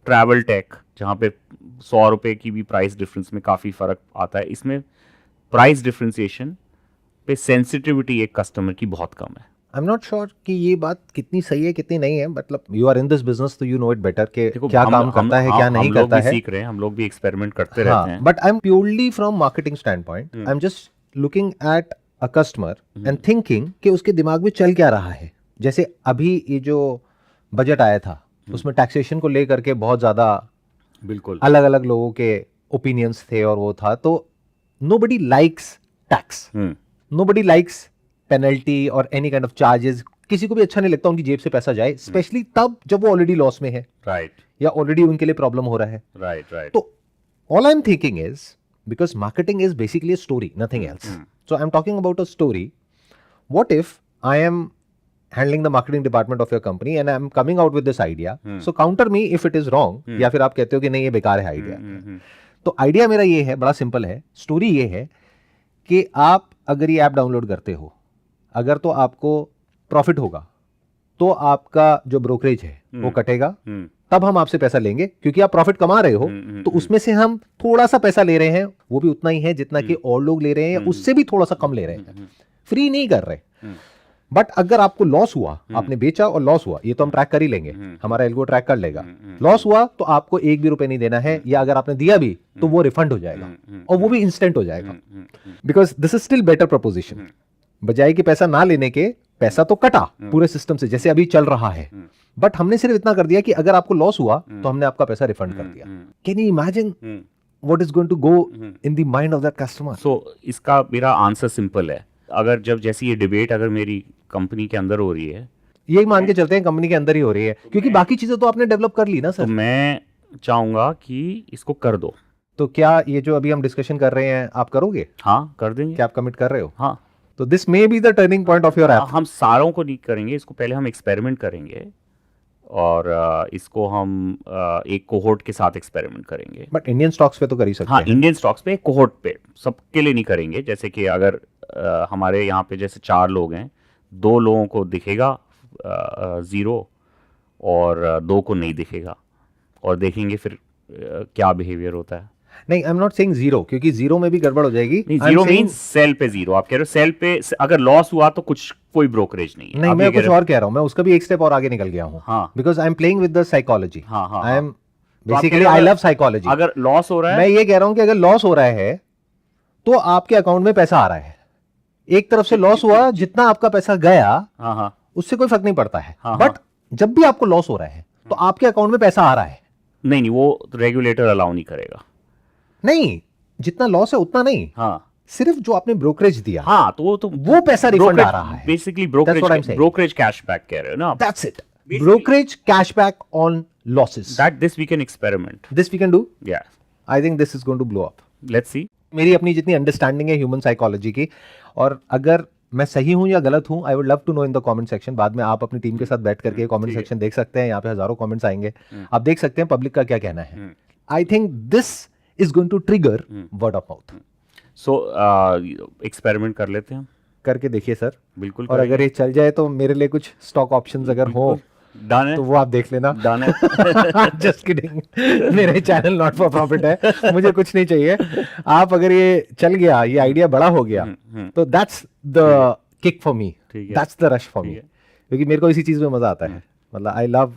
travel tech, जहाँ पे 100 रुपये की भी प्राइस डिफरेंस में काफ़ी फ़र्क आता है, इसमें प्राइस डिफ्रेंसिएशन पे सेंसिटिविटी एक कस्टमर की बहुत कम है। आई एम नॉट श्योर कि ये बात कितनी सही है कितनी नहीं है, मतलब you are in this business तो यू नो इट बेटर कि क्या काम करता है क्या नहीं करता है। हम लोग भी सीख रहे हैं, हम लोग भी एक्सपेरिमेंट करते हाँ, रहते हैं। But I am purely from marketing stand point, I am just looking at a customer and thinking कि उसके दिमाग में चल क्या रहा है। जैसे अभी ये जो बजट आया था उसमें टैक्सेशन को लेकर के बहुत ज़्यादा बिल्कुल अलग अलग लोगों के ओपिनियंस थे और वो था, तो nobody likes tax, nobody likes penalty और any kind of charges। किसी को भी अच्छा नहीं लगता उनकी जेब से पैसा जाए, स्पेशली तब जब वो ऑलरेडी लॉस में है, राइट, या ऑलरेडी उनके लिए प्रॉब्लम हो रहा है। राइट। तो all I am thinking is because marketing is basically a story, nothing else. So I'm talking about a story. What if I am handling the marketing department of your company and I'm coming out with this idea? So counter me if it is wrong, या फिर आप कहते हो कि नहीं ये बेकार है आइडिया. तो आइडिया मेरा ये है, बड़ा सिंपल है. स्टोरी ये है कि आप अगर ये ऐप डाउनलोड करते हो, अगर तो आपको प्रॉफिट होगा तो आपका जो ब्रोकरेज है वो कटेगा, तब हम आपसे पैसा लेंगे, क्योंकि आप प्रॉफिट कमा रहे हो. तो उसमें से हम थोड़ा सा पैसा ले रहे हैं, वो भी उतना ही है जितना कि और लोग ले रहे हैं, या उससे भी थोड़ा सा कम ले रहे हैं, फ्री नहीं कर रहे. बट अगर आपको लॉस हुआ, आपने बेचा और लॉस हुआ, ये तो हम ट्रैक कर ही लेंगे, हमारा एल्गो ट्रैक कर लेगा. लॉस हुआ तो आपको एक भी रुपए नहीं देना है, या अगर आपने दिया भी तो वो रिफंड हो जाएगा, और वो भी इंस्टेंट हो जाएगा. Because this is still better preposition. बजाय कि पैसा ना लेने के, पैसा तो कटा पूरे सिस्टम से जैसे अभी चल रहा है, बट हमने सिर्फ इतना कर दिया कि अगर आपको लॉस हुआ तो हमने आपका पैसा रिफंड कर दिया. Can you imagine what is going to go in the mind of that customer? So इसका मेरा आंसर सिंपल है. अगर जब जैसे ये डिबेट अगर मेरी कंपनी के अंदर हो रही है, यही मान के चलते हैं कंपनी के अंदर ही हो रही है, क्योंकि बाकी चीजें तो आपने डेवलप कर ली ना सर. तो मैं चाहूंगा कि इसको कर दो. तो क्या ये जो अभी हम डिस्कशन कर रहे हैं आप करोगे? हाँ, कर देंगे. क्या आप कमिट कर रहे हो? हाँ. तो this may be the turning point of your app. हम सारों को नहीं करेंगे, इसको पहले हम एक्सपेरिमेंट करेंगे, और इसको हम एक कोहोर्ट के साथ एक्सपेरिमेंट करेंगे. बट इंडियन स्टॉक्स पे तो कर ही सकते हाँ, हैं. इंडियन स्टॉक्स पे, कोहोर्ट पे, सबके लिए नहीं करेंगे. जैसे कि अगर हमारे यहाँ पे जैसे 4 लोग हैं, 2 लोगों को दिखेगा 0 और 2 को नहीं दिखेगा, और देखेंगे फिर क्या बिहेवियर होता है. नहीं, आई एम नॉट सेइंग 0, क्योंकि 0 में भी गड़बड़ हो जाएगी. 0 मींस सेल पे 0. आप कह रहे हो सेल पे अगर लॉस हुआ तो कुछ कोई ब्रोकरेज नहीं है. नहीं, मैं कुछ और कह रहा हूँ, मैं उसका भी एक स्टेप और आगे निकल गया हूँ. हाँ. Because I am playing with the psychology. I am तो आप बेसिकली कह रहे आई हो लव साइकोलॉजी. अगर लॉस हो रहा है, मैं ये कह रहा हूँ कि अगर लॉस हो रहा है तो आपके अकाउंट में पैसा आ रहा है. एक तरफ से लॉस हुआ, जितना आपका पैसा गया हाँ, उससे कोई फर्क नहीं पड़ता है. हाँ, बट जब भी आपको लॉस हो रहा है तो आपके अकाउंट में पैसा आ रहा है. नहीं, वो रेगुलेटर अलाउ नहीं करेगा. नहीं, जितना लॉस है उतना नहीं. हाँ, सिर्फ जो आपने ब्रोकरेज दिया, हाँ, तो वो पैसा रिफंड आ रहा है. Basically That's what I'm brokerage saying. Brokerage cashback कह रहे हो ना. That's it. Brokerage cashback on losses. That this we can experiment. This we can do. Yeah. I think this is going to blow up. Let's see. मेरी अपनी जितनी अंडरस्टैंडिंग है ह्यूमन साइकोलॉजी की, और अगर मैं सही हूं या गलत हूं, I would love to know in the comment section. बाद में आप अपनी टीम के साथ बैठ करके कमेंट सेक्शन देख सकते हैं. यहाँ पे हजारों कमेंट्स आएंगे, आप देख सकते हैं पब्लिक का क्या कहना है. I think this is going to trigger word of mouth. So experiment कर लेते हैं. करके देखिए सर. बिल्कुल. और अगर ये चल जाए तो मेरे लिए कुछ स्टॉक ऑप्शंस अगर हो डन है तो वो आप देख लेना. डन है. Just kidding. मेरे चैनल नॉट फॉर प्रॉफिट है, मुझे कुछ नहीं चाहिए. आप अगर ये चल गया, ये आइडिया बड़ा हो गया, तो that's the kick for me, that's the rush for me. क्योंकि मेरे को इसी चीज में मजा आता है. मतलब I love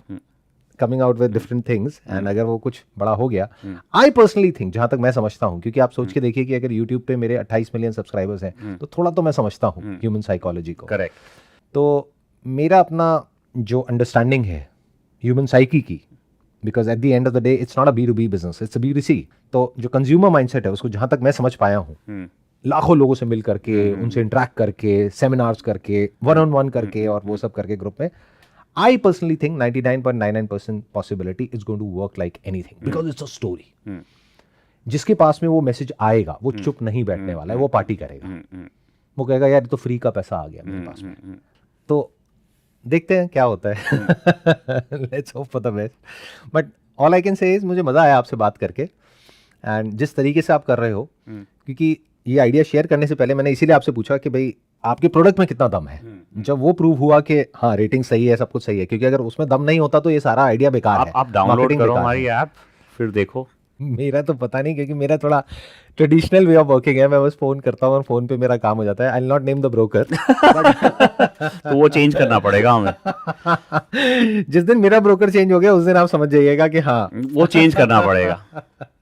coming out with different things, and अगर वो कुछ बड़ा हो गया, आई पर्सनली थिंक, जहां तक मैं समझता हूं, क्योंकि आप सोच के देखिए कि अगर यूट्यूब पे मेरे 28 मिलियन सब्सक्राइबर्स हैं, तो थोड़ा तो मैं समझता हूं ह्यूमन साइकोलॉजी को. करेक्ट. तो मेरा अपना जो अंडरस्टैंडिंग है ह्यूमन साइकी की, because at the end of the day it's not a B2B business, it's a B2C. तो जो कंज्यूमर माइंडसेट है उसको जहां तक मैं समझ पाया हूँ, लाखों लोगों से मिल करके, उनसे इंटरेक्ट करके, सेमिनार्स करके, 1-on-1 करके, और वो सब करके ग्रुप में, I personally think 99.99% possibility is going to work like anything, because it's a story. जिसके पास में वो मैसेज आएगा वो चुप नहीं बैठने वाला है, वो पार्टी करेगा. वो कहेगा यार ये तो फ्री का पैसा आ गया मेरे पास में. तो देखते हैं क्या होता है. Let's hope for the best. But all I can say is, मुझे मजा आया आपसे बात करके, एंड जिस तरीके से आप कर रहे हो, क्योंकि ये आइडिया शेयर करने से पहले मैंने इसीलिए आपसे पूछा कि भाई आपके प्रोडक्ट में कितना दम है. जब वो प्रूव हुआ कि हाँ रेटिंग सही है, सब कुछ सही है, क्योंकि अगर उसमें दम नहीं होता तो ये सारा आइडिया बेकार है. आप डाउनलोड करो हमारी ऐप, फिर देखो. मेरा तो पता नहीं, क्योंकि मेरा थोड़ा ट्रेडिशनल वे ऑफ वर्किंग है. मैं बस फोन करता हूँ और फोन पे मेरा काम हो जाता है. I will not name the broker. तो वो चेंज करना पड़ेगा हमें. जिस दिन मेरा ब्रोकर चेंज हो गया उस दिन आप समझ जाइएगा कि हाँ वो चेंज करना पड़ेगा.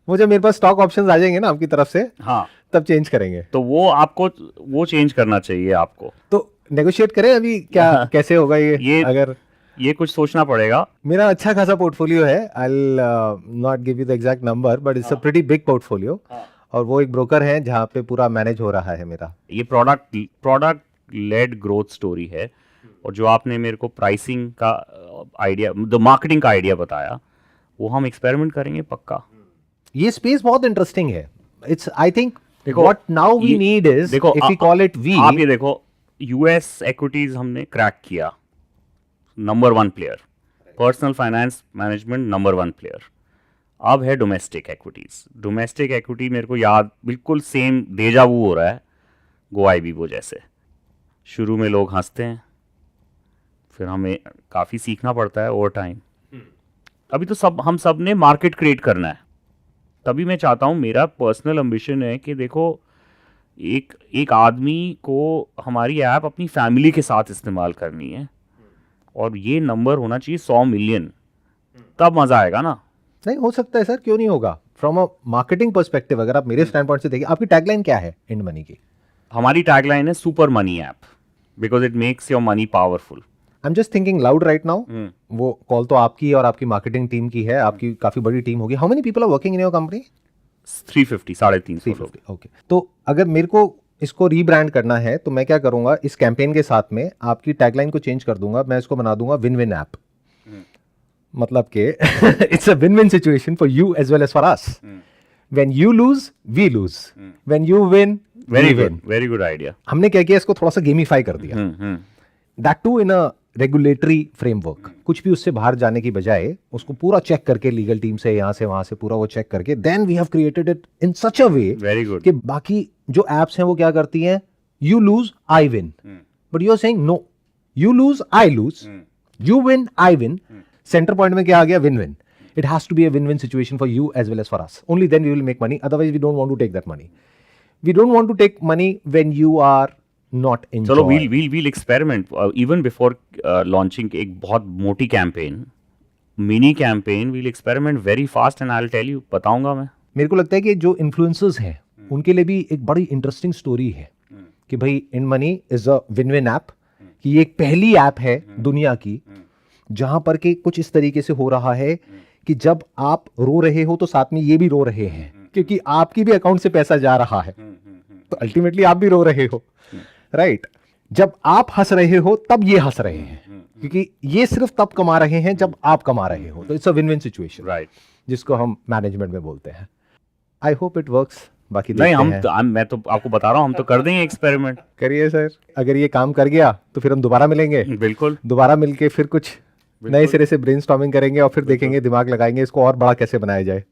वो जब मेरे पास स्टॉक ऑप्शंस आ जाएंगे ना आपकी तरफ से, हाँ, तब चेंज करेंगे. तो वो आपको वो चेंज करना चाहिए आपको. तो नेगोशिएट करें अभी क्या कैसे होगा ये अगर ये कुछ सोचना पड़ेगा. मेरा अच्छा खासा पोर्टफोलियो है. I will not give you the exact number, but it's a pretty big portfolio. और वो एक ब्रोकर है जहाँ पे पूरा मैनेज हो रहा है मेरा. ये प्रोडक्ट लेड ग्रोथ स्टोरी है. और जो आपने मेरे को प्राइसिंग का आइडिया, द मार्केटिंग का आइडिया बताया, वो हम एक्सपेरिमेंट करेंगे पक्का. ये स्पेस बहुत इंटरेस्टिंग है. इट्स आई थिंक देखो, व्हाट नाउ वी ये- नीड इज देखो, if we call it we आप ये देखो, यूएस एक्विटीज हमने क्रैक किया, number 1 player, personal finance management number 1 player. अब है डोमेस्टिक एक्विटीज। डोमेस्टिक एक्विटी मेरे को याद बिल्कुल सेम डेजा वू हो रहा है गोआई बीबो जैसे। शुरू में लोग हंसते हैं, फिर हमें काफ़ी सीखना पड़ता है ओवर टाइम। अभी तो हम सब ने मार्केट क्रिएट करना है। तभी मैं चाहता हूँ, मेरा पर्सनल एम्बिशन है कि देखो, एक आदमी को हमारी ऐप अपनी फैमिली के साथ इस्तेमाल करनी है, और ये नंबर होना चाहिए 100 मिलियन, तब मज़ा आएगा ना। नहीं हो सकता है सर, क्यों नहीं होगा? फ्रॉम अ मार्केटिंग पर्सपेक्टिव अगर आप मेरे स्टैंड पॉइंट से देखिए, आपकी टैगलाइन क्या है इंड मनी की? हमारी टैगलाइन है super money app, because it makes your money powerful. I am just thinking loud right now. वो कॉल तो आपकी और आपकी मार्केटिंग टीम की है, आपकी काफी बड़ी टीम होगी। How many people are working in your company? 350, 350 लोग। ओके, तो अगर मेरे को इसको रीब्रांड करना है तो मैं क्या करूंगा, इस कैंपेन के साथ में आपकी टैगलाइन को चेंज कर दूंगा, मैं इसको बना दूंगा विन विन ऐप। मतलब कि it's a win win situation for you as well as for us. When you lose we lose, when you win we win. Very good idea. हमने क्या किया, इसको थोड़ा सा गेमिफाई कर दिया, that too in a regulatory framework. कुछ भी उससे बाहर जाने की बजाय उसको पूरा चेक करके, लीगल टीम से यहाँ से वहां से पूरा वो चेक करके, then we have created it in such a way very good. कि बाकी जो एप्स हैं वो क्या करती हैं, you lose I win, but you are saying no, you lose I lose, you win I win. Centre point में क्या आ गया, win win. It has to be a win win situation for you as well as for us, only then we will make money, otherwise we don't want to take that money. We don't want to take money when you are not in. चलो, we'll experiment even before launching एक बहुत मोटी campaign, mini campaign. We'll experiment very fast and I will tell you, बताऊंगा मैं। मेरे को लगता है कि जो इन्फ्लुएंसर्स हैं उनके लिए भी एक बड़ी इंटरेस्टिंग स्टोरी है कि भाई INDmoney is a win win app, कि ये एक पहली ऐप है दुनिया की जहां पर कि कुछ इस तरीके से हो रहा है कि जब आप रो रहे हो तो साथ में ये भी रो रहे हैं, क्योंकि आपकी भी अकाउंट से पैसा जा रहा है, तो अल्टीमेटली आप भी रो रहे हो, राइट? जब आप हंस रहे हो तब ये हंस रहे हैं, क्योंकि ये सिर्फ तब कमा रहे हैं जब आप कमा रहे हो, तो it's a win win situation, right, जिसको हम मैनेजमेंट में बोलते हैं। I hope it works. बाकी नहीं, देखते हैं। मैं तो आपको बता रहा हूँ, हम तो कर देंगे एक्सपेरिमेंट। करिए सर, अगर ये काम कर गया तो फिर हम दोबारा मिलेंगे, बिल्कुल, दोबारा मिलके फिर कुछ नए सिरे से ब्रेनस्टॉर्मिंग करेंगे और फिर देखेंगे, दिमाग लगाएंगे इसको और बड़ा कैसे बनाया जाए।